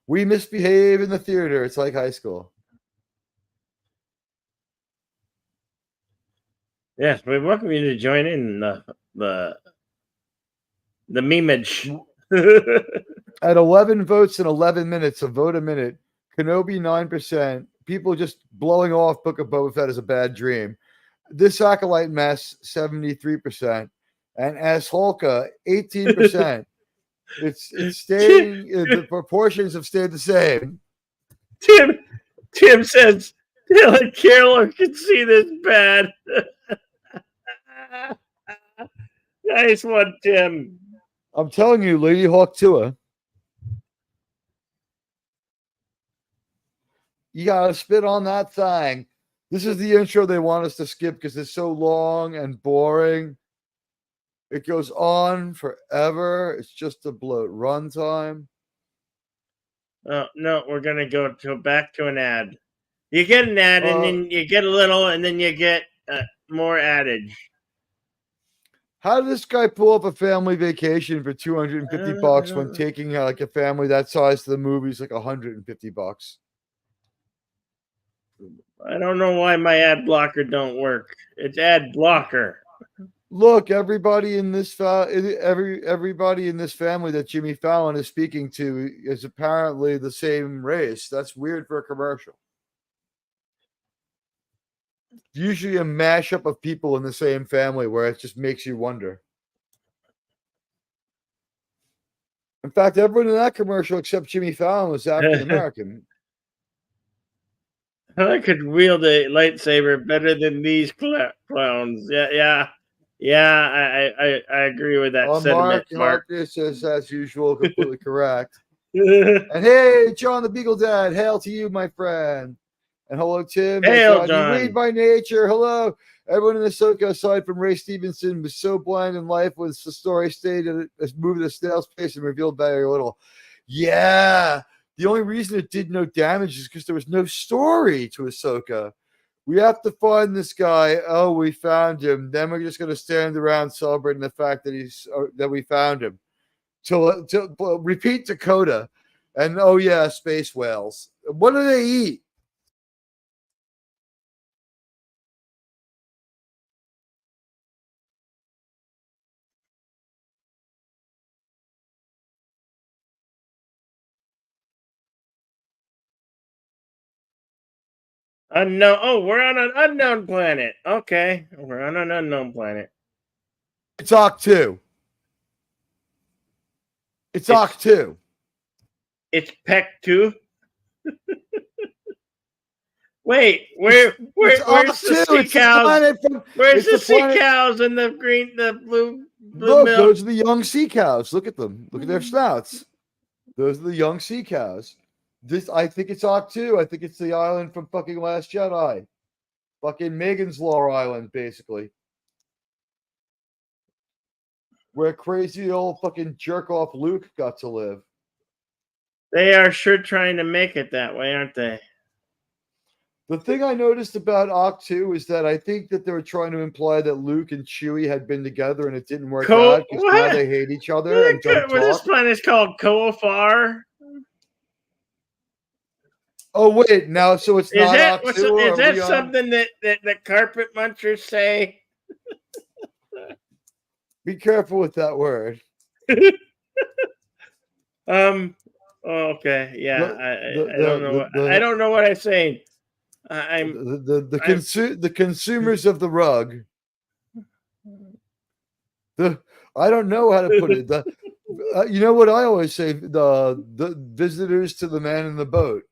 We misbehave in the theater. It's like high school. Yes, we welcome you to join in the memeage. At 11 votes in 11 minutes, a vote a minute, Kenobi 9%, people just blowing off Book of Boba Fett as a bad dream. This Acolyte mess, 73%. and Asholka 18%. It's staying. The proportions have stayed the same. Tim says Dylan Carroll can see this bad. Nice one, Tim. I'm telling you, Lady Hawk Tua. You gotta spit on that thing. This is the intro they want us to skip because it's so long and boring. It goes on forever. It's just a bloat runtime. Oh, no, we're gonna go back to an ad. You get an ad, and then you get a little, and then you get more adage. How did this guy pull up a family vacation for $250 when taking like a family that size to the movies like $150? I don't know why my ad blocker don't work. It's ad blocker. Look, everybody in this everybody in this family that Jimmy Fallon is speaking to is apparently the same race. That's weird for a commercial. Usually a mashup of people in the same family where it just makes you wonder. In fact, everyone in that commercial except Jimmy Fallon was African American. I could wield a lightsaber better than these clowns. Yeah. I agree with that sentiment. Mark is as usual completely correct. And hey, John the Beagle Dad, hail to you, my friend. And hello, Tim. Hail, John. You read by nature. Hello. Everyone in Ahsoka, aside from Ray Stevenson, was so blind in life when the story stayed at a moved at a snail's pace and revealed very little. Yeah. The only reason it did no damage is because there was no story to Ahsoka. We have to find this guy. Oh, we found him. Then we're just going to stand around celebrating the fact that we found him. To repeat Dakota. And oh yeah, space whales. What do they eat? Unknown. Oh, we're on an unknown planet. Okay, we're on an unknown planet. It's Octu. It's Octu. It's Peck 2. Wait, where's the sea cows? Where's the sea cows and the blue Look, milk? those are the young sea cows. Look at them. Look at their snouts. Those are the young sea cows. I think it's Octu. I think it's the island from fucking Last Jedi. Fucking Megan's Law Island, basically. Where crazy old fucking jerk off Luke got to live. They are sure trying to make it that way, aren't they? The thing I noticed about Octu is that I think that they were trying to imply that Luke and Chewie had been together and it didn't work out because now they hate each other and don't talk. This planet is called Koafar. Oh wait, now so it's not Octu. Is that something that carpet munchers say? Be careful with that word. Okay. Yeah. I don't know. I don't know what I'm saying. The consumers of the rug. I don't know how to put it. You know what I always say? The visitors to the man in the boat.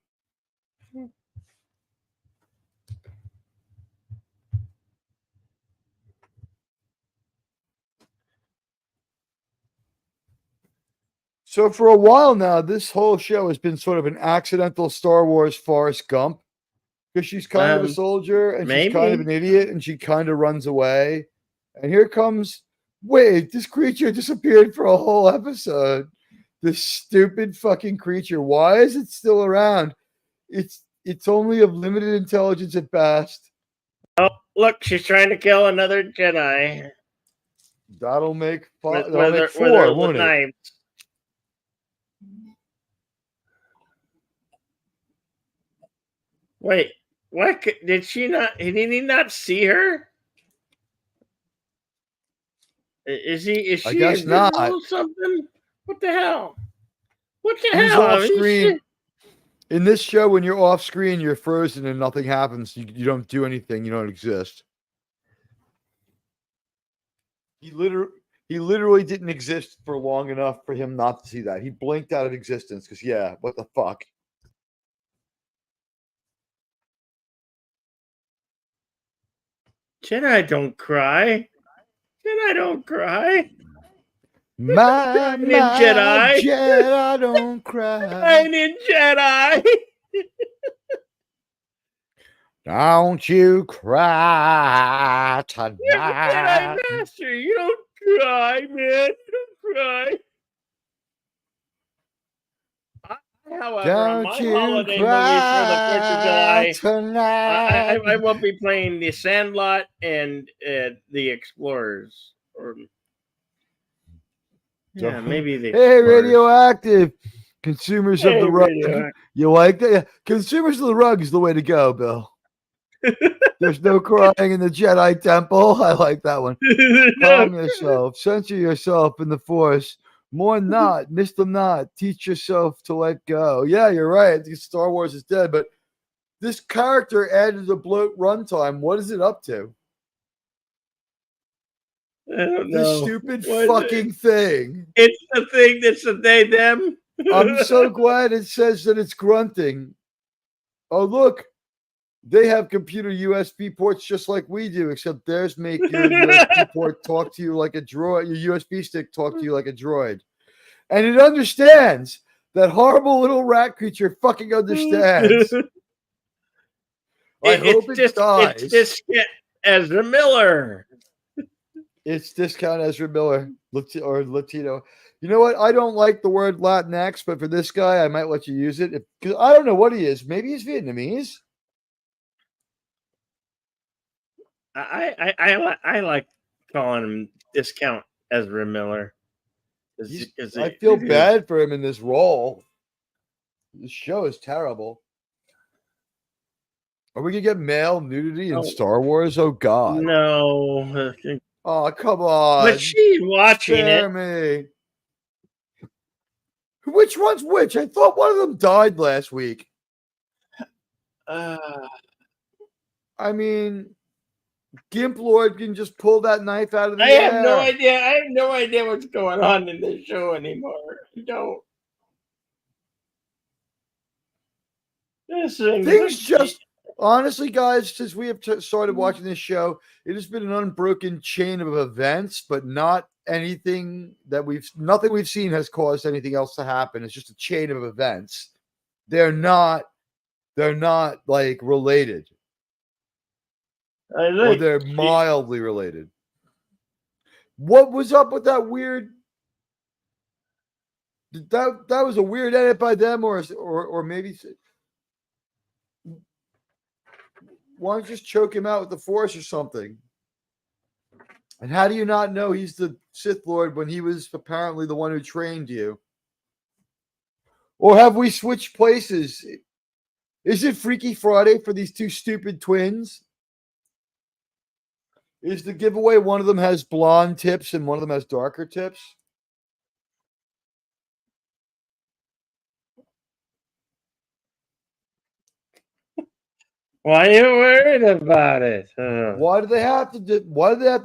So for a while now, this whole show has been sort of an accidental Star Wars Forrest Gump because she's kind of a soldier and she's kind of an idiot and she kind of runs away. And here comes, wait, this creature disappeared for a whole episode. This stupid fucking creature. Why is it still around? It's only of limited intelligence at best. Oh, look, she's trying to kill another Jedi. That'll make 4, won't it? Wait, what? Did he not see her? Is she? I guess not. Or something? What the hell? What the He's hell? Off screen. In this show, when you're off screen, you're frozen and nothing happens. You don't do anything. You don't exist. He literally didn't exist for long enough for him not to see that. He blinked out of existence because, yeah, what the fuck? Jedi don't cry. Jedi don't cry. My Jedi. Jedi don't cry. Shining Jedi. Don't you cry You're the Jedi tonight. Master. You don't cry, man. You don't cry. However, on Don't my you holiday movie for the 4th of cry July, tonight. I will be playing The Sandlot and The Explorers. Or yeah, maybe The Hey, Explorers. Radioactive. Consumers of Hey, the rug. Radioactive. You like that? Yeah. Consumers of the rug is the way to go, Bill. There's no crying in the Jedi Temple. I like that one. Calm yourself. Censor yourself in the Force. Mourn not. Miss them not. Teach yourself to let go. Yeah, you're right. Star Wars is dead, but this character added a bloat runtime. What is it up to? I don't know. This stupid fucking thing. It's the thing that's the they, them. I'm so glad it says that it's grunting. Oh, look. They have computer USB ports just like we do, except theirs make your USB port talk to you like a droid, your USB stick talk to you like a droid. And it understands. That horrible little rat creature fucking understands. I hope it dies. It's Discount Ezra Miller. It's Discount Ezra Miller or Latino. You know what? I don't like the word Latinx, but for this guy, I might let you use it. Because I don't know what he is. Maybe he's Vietnamese. I like calling him Discount Ezra Miller. I feel bad for him in this role. This show is terrible. Are we gonna get male nudity in Star Wars? Oh God! No. Oh come on! But she's watching me. Which one's which? I thought one of them died last week. I mean, Gimp Lord can just pull that knife out of the air. I have no idea what's going on in this show anymore. I don't. Things just honestly, guys, since we have started watching this show, it has been an unbroken chain of events, but not anything that nothing we've seen has caused anything else to happen. It's just a chain of events. They're not like related. Or they're mildly related. What was up with that weird? That was a weird edit by them, or maybe. Why don't you just choke him out with the Force or something? And how do you not know he's the Sith Lord when he was apparently the one who trained you? Or have we switched places? Is it Freaky Friday for these two stupid twins? Is the giveaway one of them has blonde tips and one of them has darker tips? Why are you worried about it? Why do they have to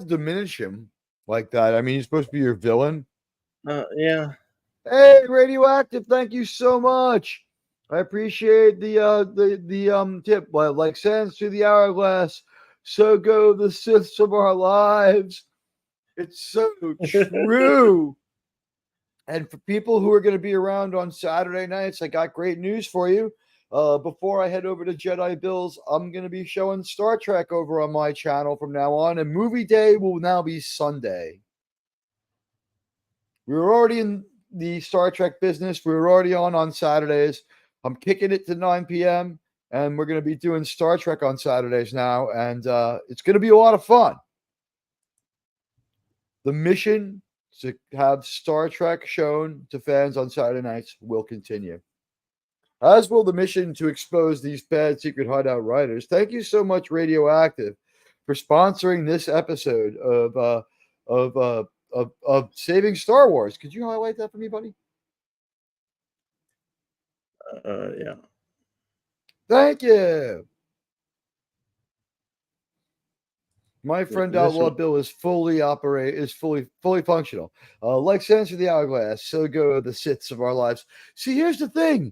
diminish him like that? I mean, he's supposed to be your villain. Yeah. Hey, Radioactive, thank you so much. I appreciate the tip. Like sands through the hourglass, so go the Siths of our lives. It's so true. And for people who are going to be around on Saturday nights, I got great news for you. Before I head over to Jedi Bills, I'm going to be showing Star Trek over on my channel from now on, and movie day will now be Sunday. We were already in the Star Trek business. We were already on Saturdays. I'm kicking it to 9 p.m., and we're going to be doing Star Trek on Saturdays now, and it's going to be a lot of fun. The mission to have Star Trek shown to fans on Saturday nights will continue. As will the mission to expose these bad secret hideout writers. Thank you so much, Radioactive, for sponsoring this episode of Saving Star Wars. Could you highlight that for me, buddy? Yeah. Thank you. My friend Outlaw Bill is fully functional. Like Sands of the Hourglass, so go the Siths of our lives. See, here's the thing.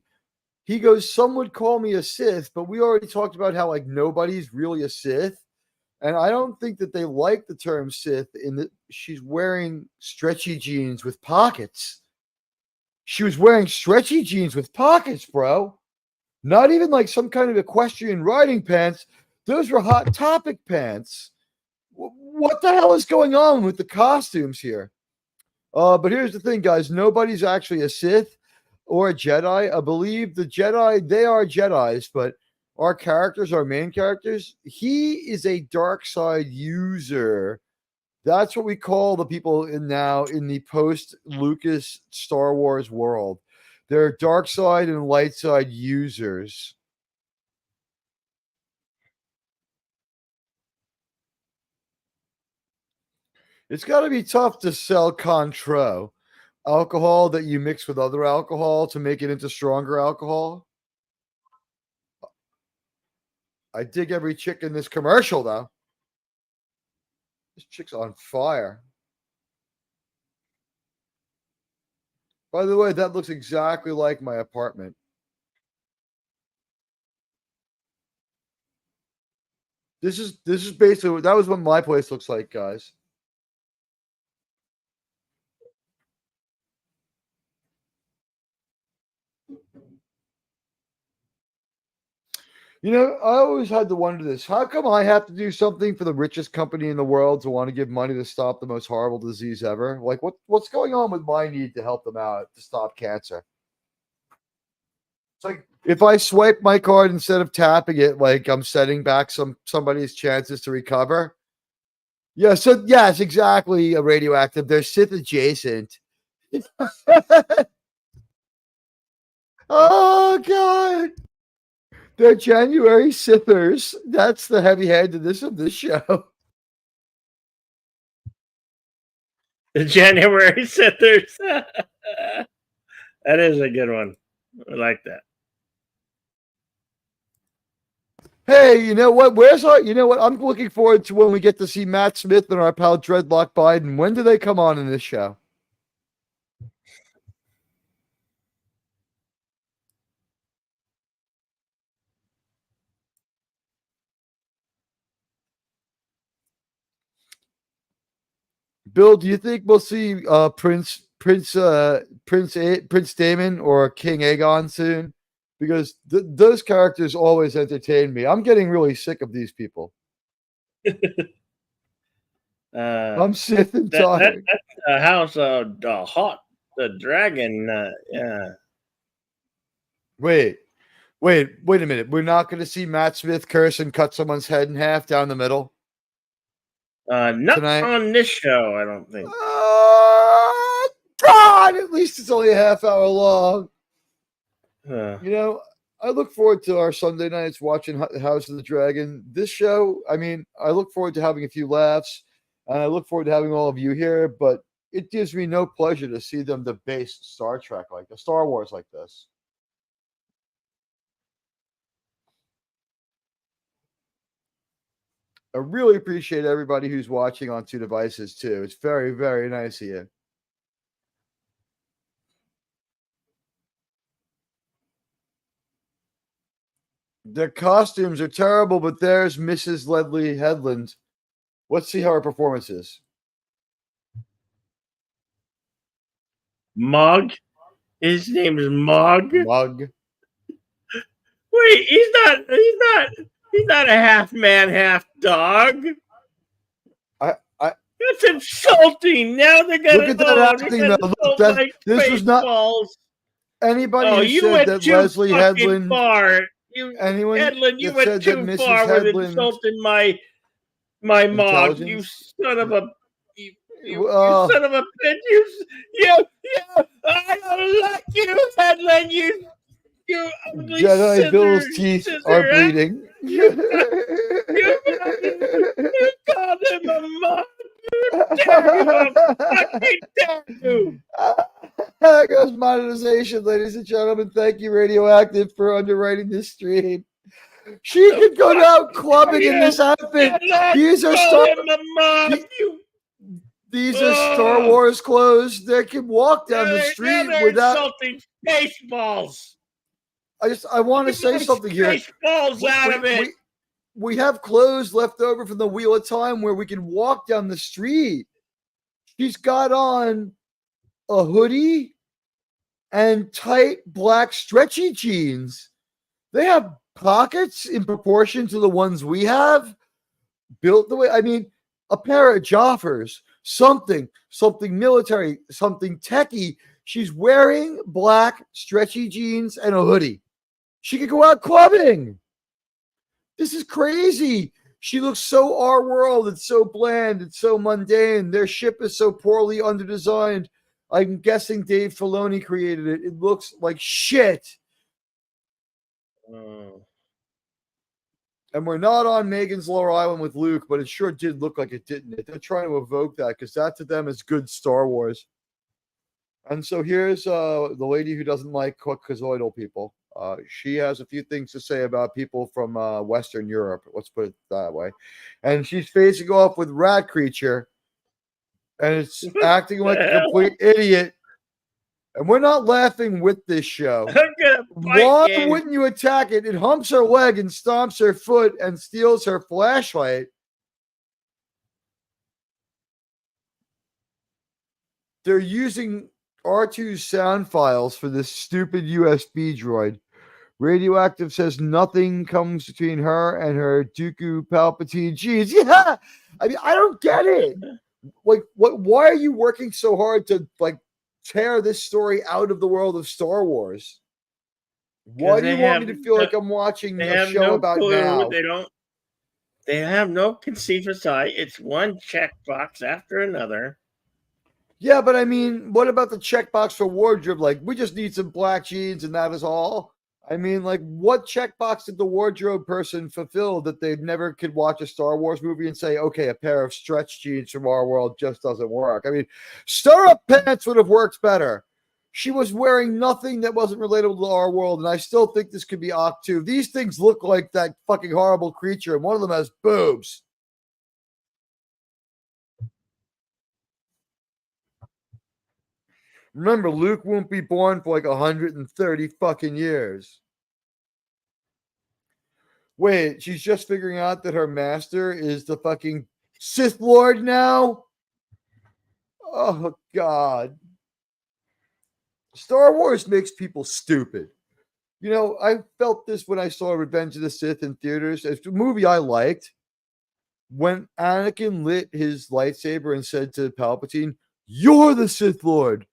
He goes, some would call me a Sith, but we already talked about how like nobody's really a Sith. And I don't think that they like the term Sith in that she's wearing stretchy jeans with pockets. She was wearing stretchy jeans with pockets, bro. Not even like some kind of equestrian riding pants. Those were Hot Topic pants. What the hell is going on with the costumes here? But here's the thing, guys. Nobody's actually a Sith or a Jedi. I believe the Jedi, they are Jedis, but our characters, our main characters, he is a dark side user. That's what we call the people in the post-Lucas Star Wars world. They're dark side and light side users. It's got to be tough to sell Cointreau, alcohol that you mix with other alcohol to make it into stronger alcohol. I dig every chick in this commercial, though. This chick's on fire. By the way, that looks exactly like my apartment. This is basically, that was what my place looks like, guys. You know, I always had to wonder this. How come I have to do something for the richest company in the world to want to give money to stop the most horrible disease ever? Like, what's going on with my need to help them out to stop cancer? It's like if I swipe my card instead of tapping it, like I'm setting back somebody's chances to recover. Yeah, so yes, exactly. A radioactive. They're Sith adjacent. Oh God. They're January Sithers. That's the heavy-handedness of this show. The January Sithers. That is a good one. I like that. Hey, you know what? You know what? I'm looking forward to when we get to see Matt Smith and our pal Dreadlock Biden. When do they come on in this show? Bill, do you think we'll see Prince Damon or King Aegon soon? Because those characters always entertain me. I'm getting really sick of these people. I'm Sith and tired. That's House of Hot, the Dragon. Yeah. Wait a minute. We're not going to see Matt Smith curse and cut someone's head in half down the middle? Not tonight? On this show, I don't think. God, at least it's only a half hour long. You know, I look forward to our Sunday nights watching House of the Dragon. This show, I mean, I look forward to having a few laughs, and I look forward to having all of you here, but it gives me no pleasure to see them debase Star Trek like the Star Wars like this. I really appreciate everybody who's watching on two devices, too. It's very, very nice of you. Their costumes are terrible, but there's Mrs. Ledley Headland. Let's see how her performance is. Mog? His name is Mog? Mog. Wait, he's not a half man, half dog. That's insulting. Now they're gonna look at that acting. Look, this was not balls. Anybody who said that Leslie Headland. Far. Headland, you went too far with insulting my Mog. You son of a. You son of a bitch! You! I don't like you, Headland. You ugly Jedi Bill's teeth are bleeding. You called him a Mog. There goes monetization, ladies and gentlemen. Thank you, Radioactive, for underwriting this stream. She could go out clubbing in this outfit. These are Star Wars clothes. They can walk down the street without insulting Spaceballs. I want to say something here. Spaceballs out of it. We have clothes left over from the Wheel of Time where we can walk down the street. She's got on a hoodie and tight black stretchy jeans. They have pockets in proportion to the ones we have, built the way. I mean, a pair of Joffers, something military, something techie. She's wearing black stretchy jeans and a hoodie. She could go out clubbing. This is crazy. She looks so our world. It's so bland. It's so mundane. Their ship is so poorly underdesigned. I'm guessing Dave Filoni created it. It looks like shit. And we're not on Megan's Lower Island with Luke, but it sure did look like it, didn't it? They're trying to evoke that because that to them is good Star Wars. And so here's the lady who doesn't like caucasoidal people. She has a few things to say about people from Western Europe. Let's put it that way. And she's facing off with Rat Creature, and it's acting like a complete idiot. And we're not laughing with this show. Why wouldn't you attack it? It humps her leg and stomps her foot and steals her flashlight. They're using R2's sound files for this stupid USB droid. Radioactive says nothing comes between her and her Dooku Palpatine jeans. Yeah, I mean, I don't get it. Like, what? Why are you working so hard to tear this story out of the world of Star Wars? Why do you want me to feel like I'm watching a show about now? They have no conceit for sight. It's one checkbox after another. Yeah, but I mean, what about the checkbox for wardrobe? Like, we just need some black jeans and that is all. I mean, like, what checkbox did the wardrobe person fulfill that they never could watch a Star Wars movie and say, okay, a pair of stretch jeans from our world just doesn't work? I mean, stir-up pants would have worked better. She was wearing nothing that wasn't relatable to our world, and I still think this could be Octu. These things look like that fucking horrible creature, and one of them has boobs. Remember, Luke won't be born for like 130 fucking years. Wait, she's just figuring out that her master is the fucking Sith Lord now? Oh, God. Star Wars makes people stupid. You know, I felt this when I saw Revenge of the Sith in theaters. It's a movie I liked. When Anakin lit his lightsaber and said to Palpatine, "You're the Sith Lord,"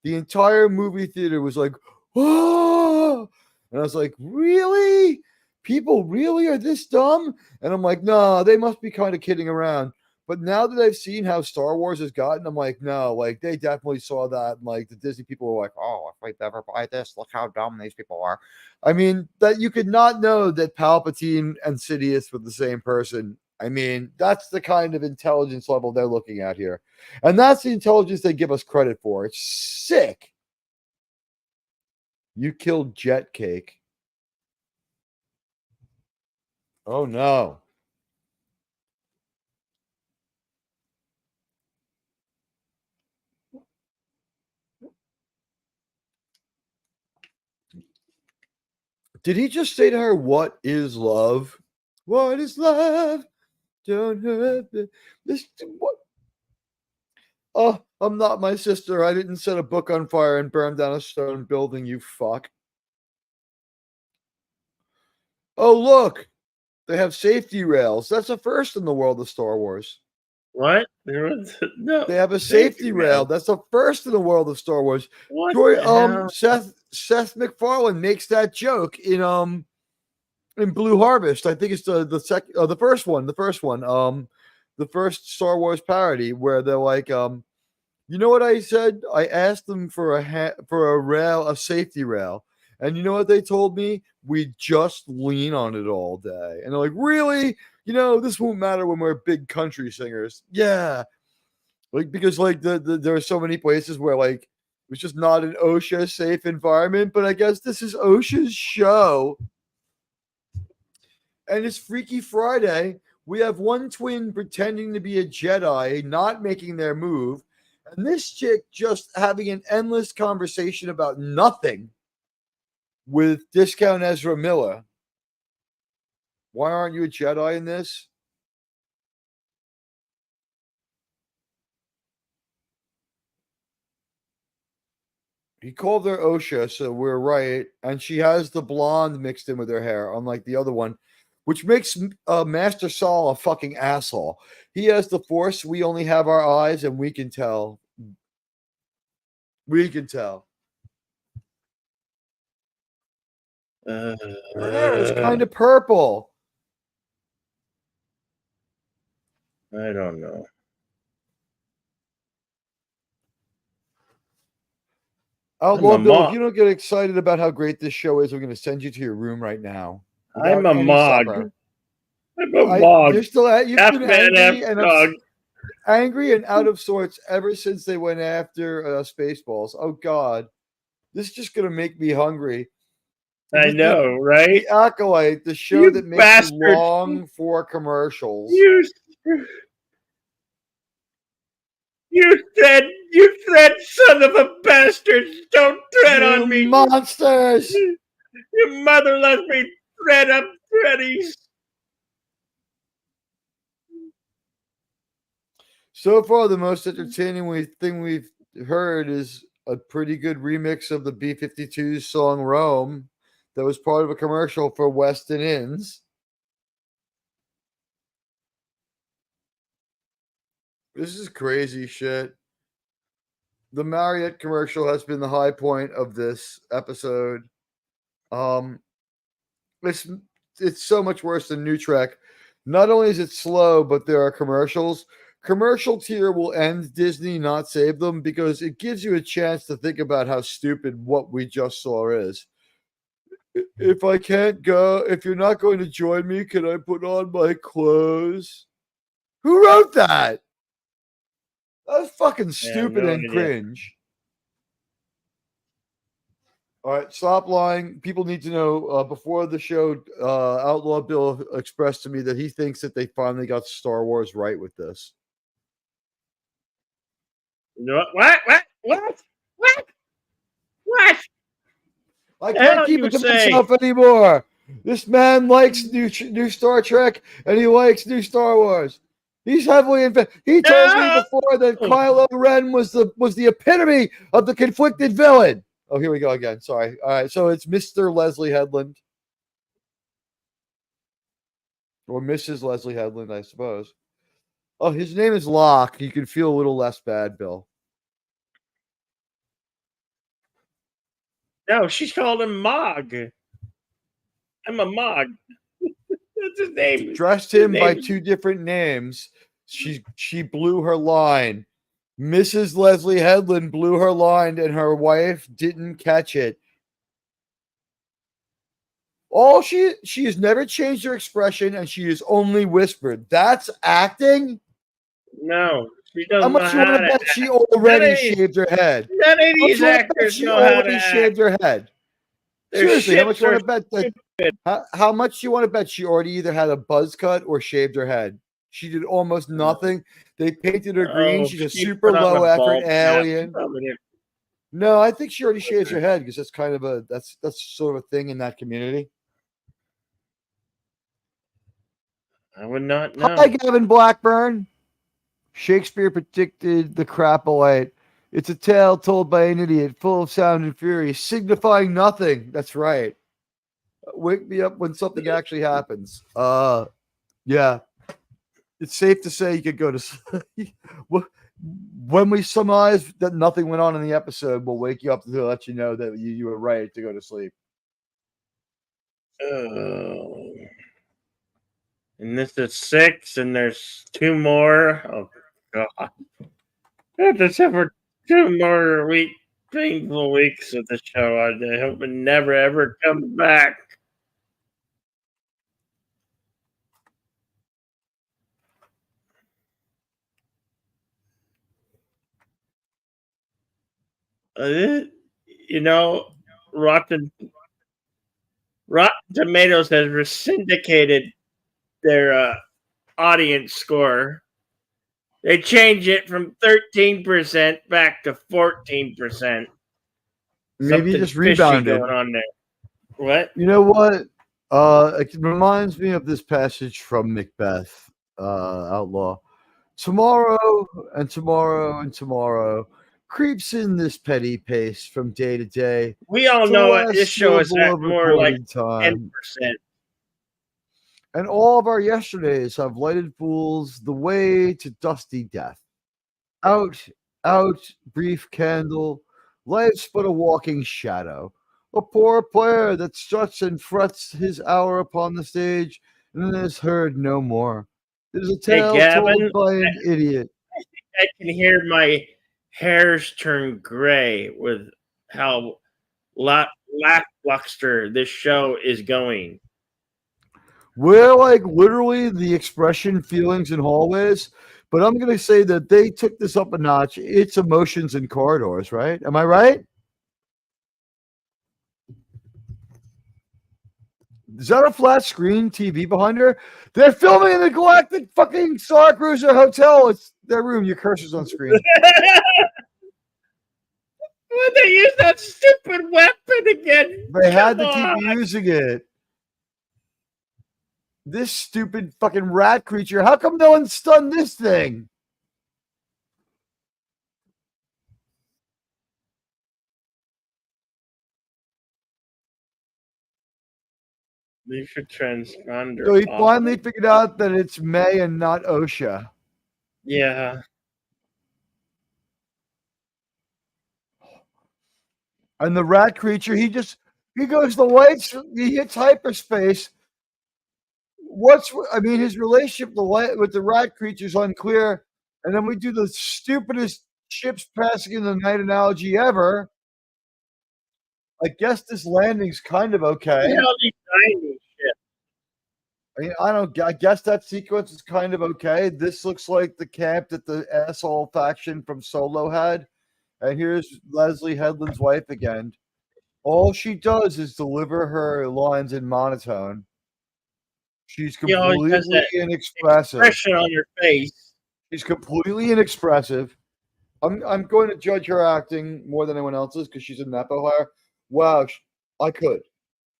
the entire movie theater was like, "Oh!" And I was like, "Really? People really are this dumb?" And I'm like, "No, they must be kind of kidding around." But now that I've seen how Star Wars has gotten, I'm like, no, like they definitely saw that. And like the Disney people were like, "Oh, if we never buy this, look how dumb these people are." I mean, that you could not know that Palpatine and Sidious were the same person. I mean, that's the kind of intelligence level they're looking at here. And that's the intelligence they give us credit for. It's sick. You killed Jet Cake. Oh, no. Did he just say to her, "What is love? What is love? Don't hurt this. What? Oh, I'm not my sister. I didn't set a book on fire and burn down a stone building, you fuck." Oh, look. They have safety rails. That's a first in the world of Star Wars. What? No. They have a safety rail. That's a first in the world of Star Wars. What Seth MacFarlane makes that joke in Blue Harvest. I think it's the first one. The first Star Wars parody where they're like, you know what I said? I asked them for a safety rail. And you know what they told me? We just lean on it all day. And they're like, "Really? You know, this won't matter when we're big country singers." Yeah. Like, because like there are so many places where like it was just not an OSHA safe environment, but I guess this is OSHA's show. And it's Freaky Friday. We have one twin pretending to be a Jedi, not making their move, and this chick just having an endless conversation about nothing with Discount Ezra Miller. Why aren't you a Jedi in this? He called her Osha, so we're right. And she has the blonde mixed in with her hair, unlike the other one, which makes Master Saul a fucking asshole. He has the Force. We only have our eyes, and we can tell. We can tell. Her hair is kind of purple. I don't know. Outlaw Bill, if you don't get excited about how great this show is, we're going to send you to your room right now. I'm a mog. Supper. I'm a mog. You're still you've been angry and out of sorts ever since they went after Spaceballs. Oh God, this is just going to make me hungry. I know, right? The Acolyte, the show that makes you long for commercials. You said, son of a bastard, don't tread on me. Monsters! Your mother let me tread up Freddy's. So far, the most entertaining thing we've heard is a pretty good remix of the B-52's song Rome that was part of a commercial for Weston Inns. This is crazy shit. The Marriott commercial has been the high point of this episode. It's so much worse than New Trek. Not only is it slow, but there are commercials. Commercial tier will end Disney, not save them, because it gives you a chance to think about how stupid what we just saw is. If I can't go, if you're not going to join me, can I put on my clothes? Who wrote that? That's fucking stupid and cringe. All right, stop lying. People need to know, before the show, Outlaw Bill expressed to me that he thinks that they finally got Star Wars right with this. What? I can't keep it to myself anymore. This man likes new Star Trek, and he likes new Star Wars. He's heavily invested. He told me before that Kylo Ren was the epitome of the conflicted villain. Oh, here we go again. Sorry. All right, so it's Mr. Leslie Headland. Or Mrs. Leslie Headland, I suppose. Oh, his name is Locke. You can feel a little less bad, Bill. No, she's called him Mog. I'm a Mog. That's his name. Dressed him by two different names. She blew her line. Mrs. Leslie Headland blew her line, and her wife didn't catch it. All she has never changed her expression, and she has only whispered. That's acting? No, she doesn't. How much you want to bet she already shaved her head? None of these actors know how to shaved her head. Seriously, how much you want to bet? How much you want to bet she already either had a buzz cut or shaved her head? She did almost nothing. They painted her green. She's a super low effort alien. No, I think she already shaves her head because that's kind of that's sort of a thing in that community. I would not know. Hi, Gavin Blackburn. Shakespeare predicted the Acolyte. It's a tale told by an idiot, full of sound and fury, signifying nothing. That's right. Wake me up when something actually happens. Yeah. It's safe to say you could go to sleep. When we surmise that nothing went on in the episode, we'll wake you up to let you know that you were right to go to sleep. And this is 6, and there's 2 more. Oh, God. That's for 2 more painful weeks of the show. I hope it never, ever comes back. Rotten Tomatoes has syndicated their audience score. They change it from 13% back to 14%. Maybe Something just fishy rebounded. going on there. What? You know what? It reminds me of this passage from Macbeth, Outlaw. Tomorrow and tomorrow and tomorrow creeps in this petty pace from day to day. We all to the know last this show is syllable at of more like recording time. 10%. And all of our yesterdays have lighted fools the way to dusty death. Out, out, brief candle, life's but a walking shadow. A poor player that struts and frets his hour upon the stage and then is heard no more. It is a Hey, tale Gavin, told by an idiot. I can hear my hairs turn gray with how lackluster this show is going. We're like literally the expression feelings in hallways, but I'm going to say that they took this up a notch. It's emotions in corridors, right? Am I right? Is that a flat screen TV behind her? They're filming in the Galactic fucking Star Cruiser Hotel. It's their room. Your cursor's on screen. When they use that stupid weapon again? They had to Come keep on. using it. This stupid fucking rat creature. How come no one stunned this thing? Leave your transponder. So he off. finally figured out that it's May and not OSHA. Yeah. And the rat creature, he goes the lights, he hits hyperspace. His relationship with the rat creature is unclear. And then we do the stupidest ships passing in the night analogy ever. I guess this landing's kind of okay. I guess that sequence is kind of okay. This looks like the camp that the asshole faction from Solo had. And here's Leslie Headland's wife again. All she does is deliver her lines in monotone. She's completely inexpressive. Expression on her face. She's completely inexpressive. I'm going to judge her acting more than anyone else's because she's a Nepo hire. Wow, I could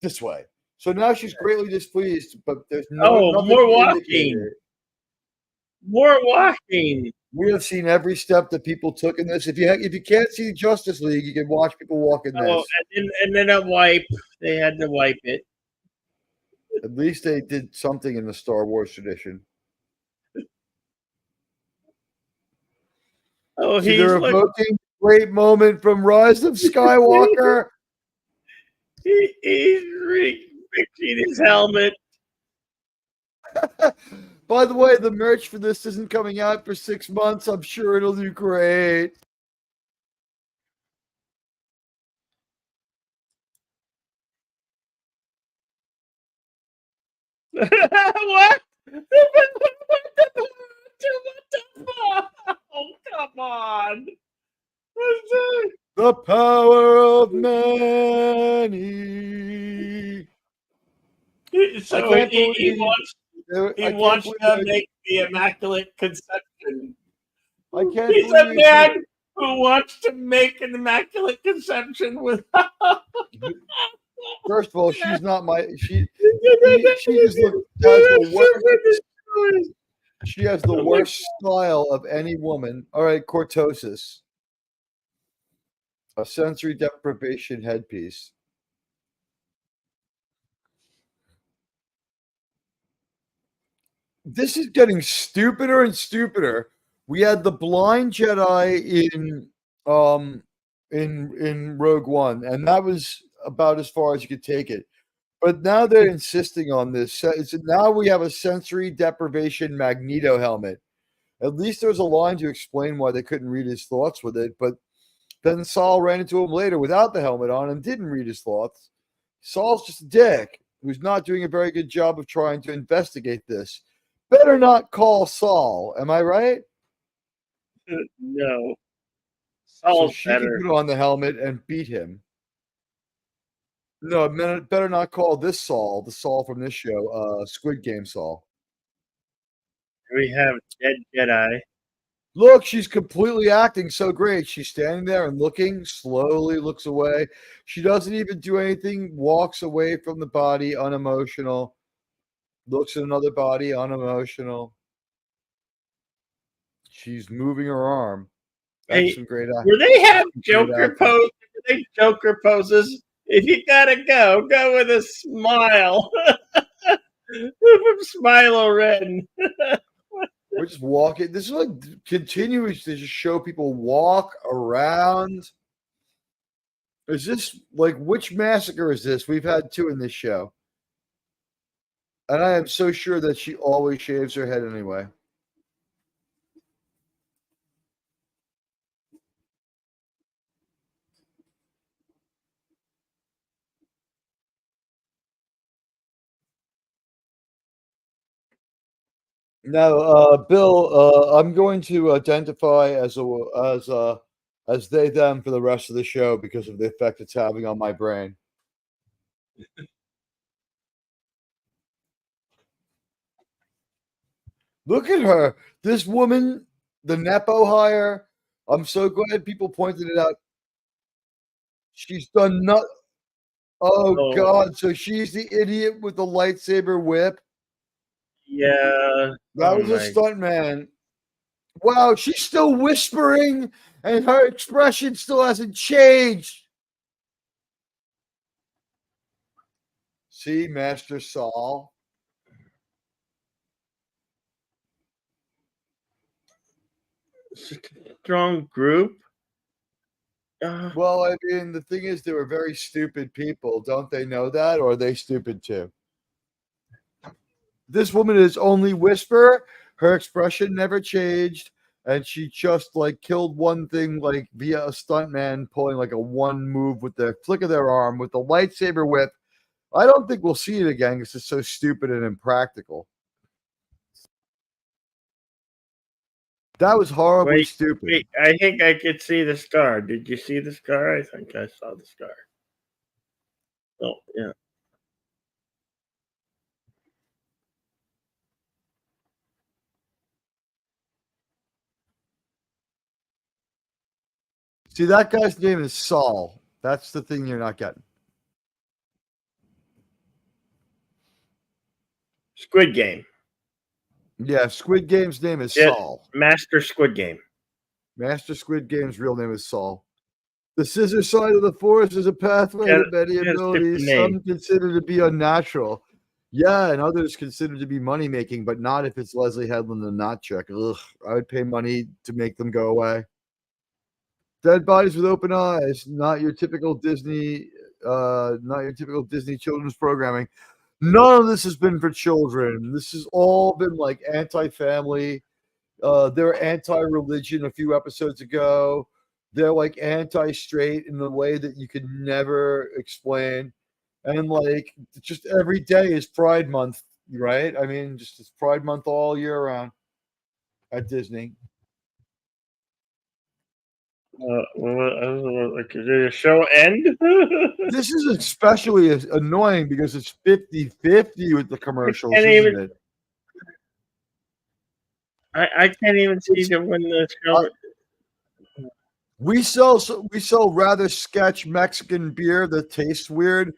this way. So now she's greatly displeased, but there's nothing more walking. More walking. We have seen every step that people took in this. If you can't see Justice League, you can watch people walk in this. And then a wipe. They had to wipe it. At least they did something in the Star Wars tradition. Oh, so they're evoking a great moment from Rise of Skywalker. He's fixing his helmet. By the way, the merch for this isn't coming out for 6 months. I'm sure it'll do great. What? Oh, come on. The power of many. So he wants to make the Immaculate Conception. He's a man who wants to make an Immaculate Conception with. First of all, she's not my. She just has the worst. She has the worst style of any woman. All right, cortosis. A sensory deprivation headpiece. This is getting stupider and stupider. We had the blind Jedi in Rogue One, and that was about as far as you could take it. But now they're insisting on this. Now we have a sensory deprivation Magneto helmet. At least there's a line to explain why they couldn't read his thoughts with it. But then Saul ran into him later without the helmet on and didn't read his thoughts. Saul's just a dick who's not doing a very good job of trying to investigate this. Better not call Saul. Am I right? No. Saul's so she can put on the helmet and beat him. No, better not call this Saul, the Saul from this show, Squid Game Saul. We have Dead Jedi. Look, she's completely acting so great. She's standing there and looking, slowly looks away. She doesn't even do anything, walks away from the body, unemotional. Looks at another body, unemotional. She's moving her arm. That's Hey, some great acting. were they have Great Joker acting. poses? Were they Joker poses? If you gotta go with a smile. From Smilo Ren. We're just walking. This is like continuous to just show people walk around. Is this like which massacre is this? We've had two in this show. And I am so sure that she always shaves her head anyway. No, Bill, I'm going to identify as they them for the rest of the show because of the effect it's having on my brain. Look at her. This woman, the Nepo hire. I'm so glad people pointed it out. She's done not. Oh God! So she's the idiot with the lightsaber whip. Yeah. That was a stunt man. Wow, she's still whispering, and her expression still hasn't changed. See, Master Saul. Strong group. Well, I mean, the thing is, they were very stupid people. Don't they know that, or are they stupid too? This woman is only whisper. Her expression never changed, and she just like killed one thing like via a stuntman pulling like a one move with the flick of their arm with the lightsaber whip. I don't think we'll see it again because it's so stupid and impractical. That was horribly stupid. Wait, I think I could see the scar. Did you see the scar? I think I saw the scar. Oh, yeah. See, that guy's name is Saul. That's the thing you're not getting. Squid Game. Yeah, Squid Game's name is Saul. Master Squid Game. Master Squid Game's real name is Saul. The scissor side of the force is a pathway to many abilities, some considered to be unnatural. Yeah, and others considered to be money-making, but not if it's Leslie Headland and not check. Ugh, I would pay money to make them go away. Dead bodies with open eyes, not your typical Disney children's programming. None of this has been for children. This has all been like anti-family. They're anti-religion a few episodes ago. They're like anti-straight in the way that you could never explain. And like just every day is Pride Month, right? I mean, just it's Pride Month all year round at Disney. Did the show end? This is especially annoying because it's 50-50 with the commercials, isn't it? I can't even see them when the show. We sell rather sketch Mexican beer that tastes weird.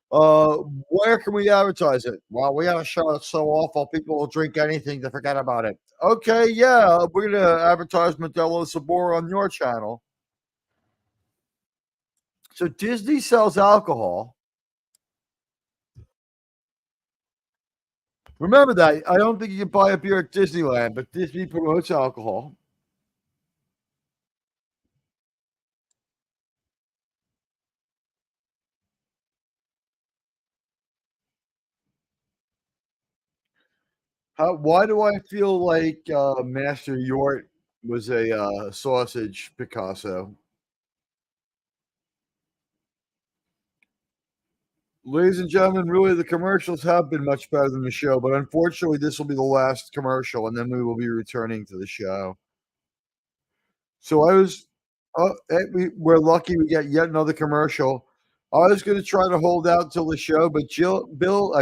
Where can we advertise it? Well, we have a show that's so awful, people will drink anything to forget about it. Okay, yeah, we're gonna advertise Modelo Sabor on your channel. So Disney sells alcohol. Remember that. I don't think you can buy a beer at Disneyland, but Disney promotes alcohol. Why do I feel like Master Yort was a sausage Picasso? Ladies and gentlemen, really the commercials have been much better than the show, but unfortunately this will be the last commercial and then we will be returning to the show. So we're lucky we get yet another commercial. I was going to try to hold out till the show, but Bill,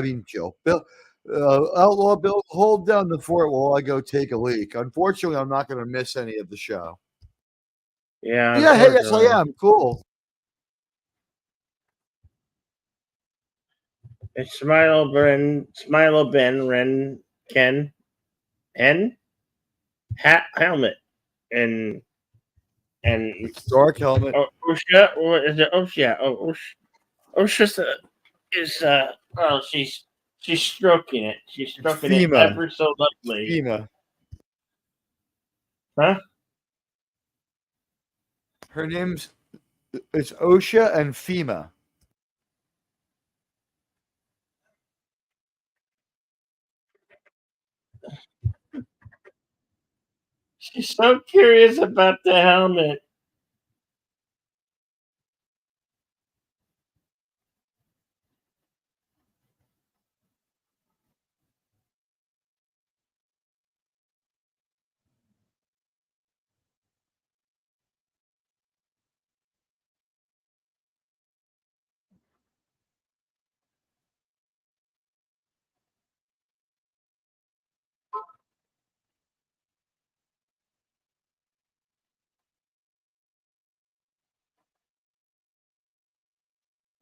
Outlaw Bill, hold down the fort while I go take a leak. Unfortunately, I'm not going to miss any of the show. Yeah. Yeah, hey, yes, I am. Cool. It's Smilo Ben, Ren, Ken, N, Helmet, and Dark Helmet. Osha. What is it? Osha. Oh, Osha is well, she's stroking it. She's stroking it FEMA. ever so lovely. FEMA. Huh? Her name's it's OSHA and FEMA. She's so curious about the helmet.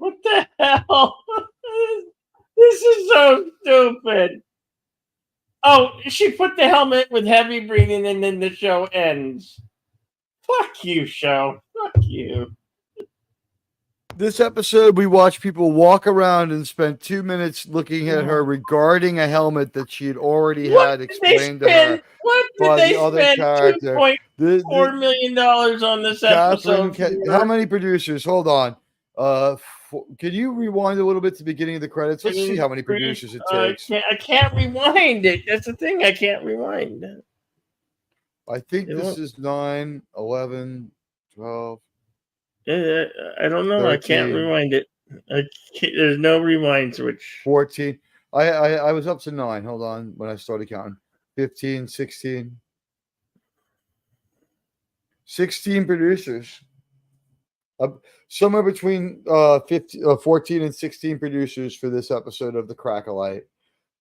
What the hell? This is so stupid. Oh, she put the helmet with heavy breathing and then the show ends. Fuck you, show. Fuck you. This episode, we watched people walk around and spend 2 minutes looking at her regarding a helmet that she had already had explained to her by the other character. $2.4 million on this episode. How many producers? Hold on. Can you rewind a little bit to the beginning of the credits? Let's see how many producers it takes. I can't rewind it. That's the thing. I can't rewind. I think this is 9, 11, 12. I don't know. 13, I can't rewind it. There's no rewind switch. 14. I was up to 9. Hold on. When I started counting. 15, 16. 16 producers. Somewhere between 14 and 16 producers for this episode of the Acolyte.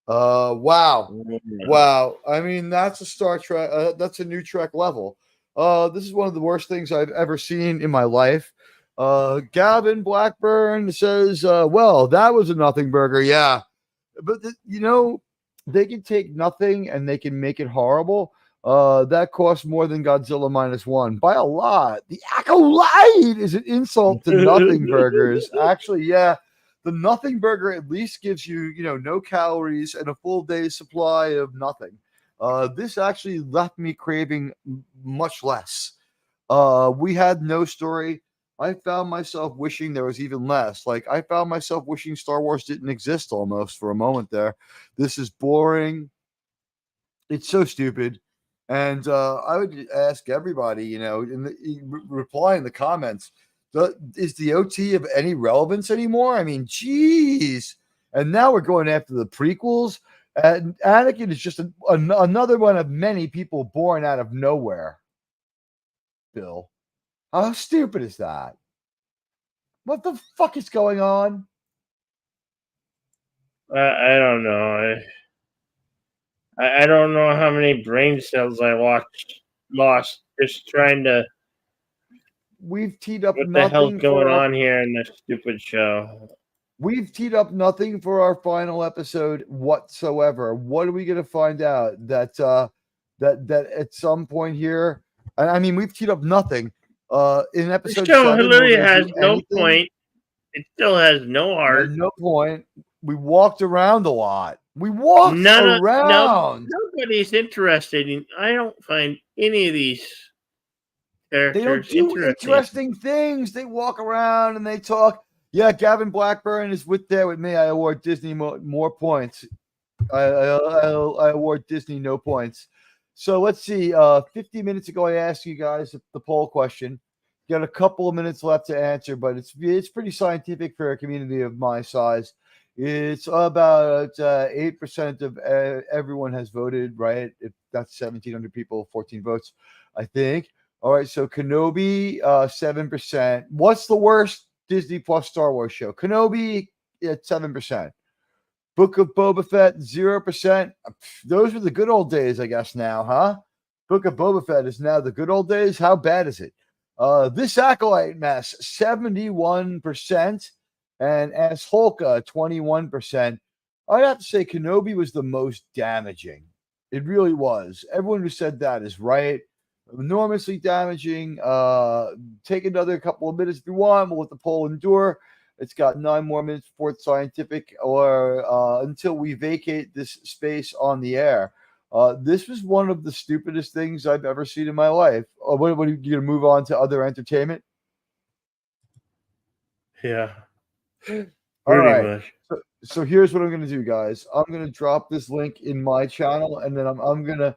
Wow. I mean, that's a Star Trek. That's a new Trek level. This is one of the worst things I've ever seen in my life. Gavin Blackburn says, well, that was a nothing burger. Yeah. But, they can take nothing and they can make it horrible. That costs more than Godzilla -1 by a lot. The Acolyte is an insult to nothing burgers. Actually, yeah. The nothing burger at least gives you, no calories and a full day's supply of nothing. This actually left me craving much less. We had no story. I found myself wishing there was even less. Like, I found myself wishing Star Wars didn't exist almost for a moment there. This is boring. It's so stupid. And I would ask everybody, reply in the comments, is the OT of any relevance anymore? I mean, geez. And now we're going after the prequels. And Anakin is just another one of many people born out of nowhere. Bill, how stupid is that? What the fuck is going on? I don't know. I don't know how many brain cells I lost just trying to. We've teed up what the hell's going on here in this stupid show? We've teed up nothing for our final episode whatsoever. What are we going to find out? That at some point here, I mean, we've teed up nothing. In episode 7, the show literally has no point. It still has no heart. No point. We walked around a lot. We walked around. Nobody's interested in. I don't find any of these characters they don't do interesting things. They walk around and they talk. Yeah, Gavin Blackburn is with me. I award Disney more points. I award Disney no points. So let's see. 50 minutes ago, I asked you guys the poll question. Got a couple of minutes left to answer, but it's pretty scientific for a community of my size. It's about 8% of everyone has voted, right? That's 1,700 people, 14 votes, I think. All right, so Kenobi, 7%. What's the worst Disney Plus Star Wars show? Kenobi at 7%. Book of Boba Fett, 0%. Those were the good old days, I guess, now, huh? Book of Boba Fett is now the good old days. How bad is it? This Acolyte mess, 71%. And as Holka, 21%. I'd have to say Kenobi was the most damaging. It really was. Everyone who said that is right. Enormously damaging. Take another couple of minutes if you want. We'll let the poll endure. It's got 9 more minutes before it's scientific or until we vacate this space on the air. This was one of the stupidest things I've ever seen in my life. What are you going to move on to other entertainment? Yeah. All right. Much. So here's what I'm going to do, guys. I'm going to drop this link in my channel, and then I'm going to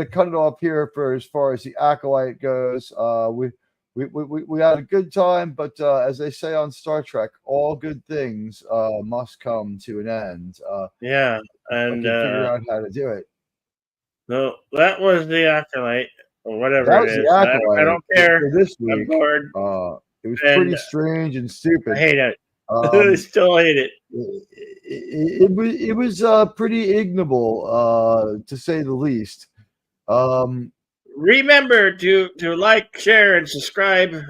cut it off here for as far as the Acolyte goes. We had a good time, but as they say on Star Trek, all good things must come to an end. Yeah, and I can figure out how to do it. No, that was the Acolyte, or whatever that it was is. The Acolyte I don't care. for this week. I'm bored. It was pretty strange and stupid. I hate it. I still hate it. It was pretty ignoble, to say the least. Remember to like, share, and subscribe.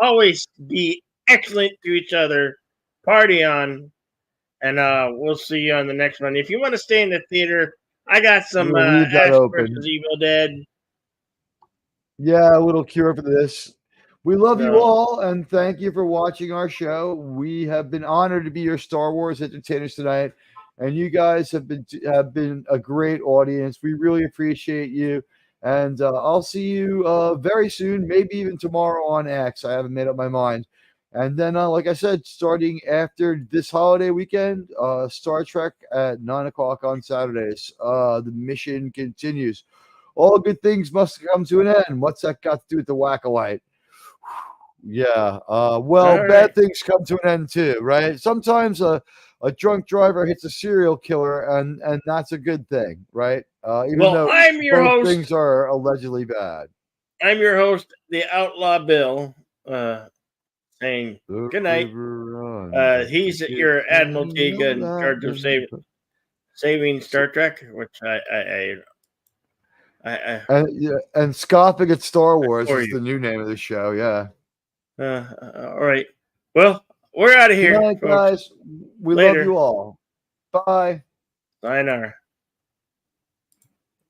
Always be excellent to each other. Party on, and we'll see you on the next one. If you want to stay in the theater, I got some leave that Ash open. vs. Evil Dead. Yeah, a little cure for this. We love you all, and thank you for watching our show. We have been honored to be your Star Wars entertainers tonight, and you guys have been a great audience. We really appreciate you, and I'll see you very soon, maybe even tomorrow on X. I haven't made up my mind. And then, like I said, starting after this holiday weekend, Star Trek at 9 o'clock on Saturdays. The mission continues. All good things must come to an end. What's that got to do with the Acolyte? Yeah. Bad things come to an end too, right? Sometimes a drunk driver hits a serial killer, and that's a good thing, right? Even though I'm your both host. Things are allegedly bad. I'm your host, the Outlaw Bill, saying good night. He's your Admiralty in charge of saving Star Trek, which and scoffing at Star Wars is the new name of the show. Yeah. All right. Well, we're out of here. Good night, guys. We love you all. Bye. Sayonara.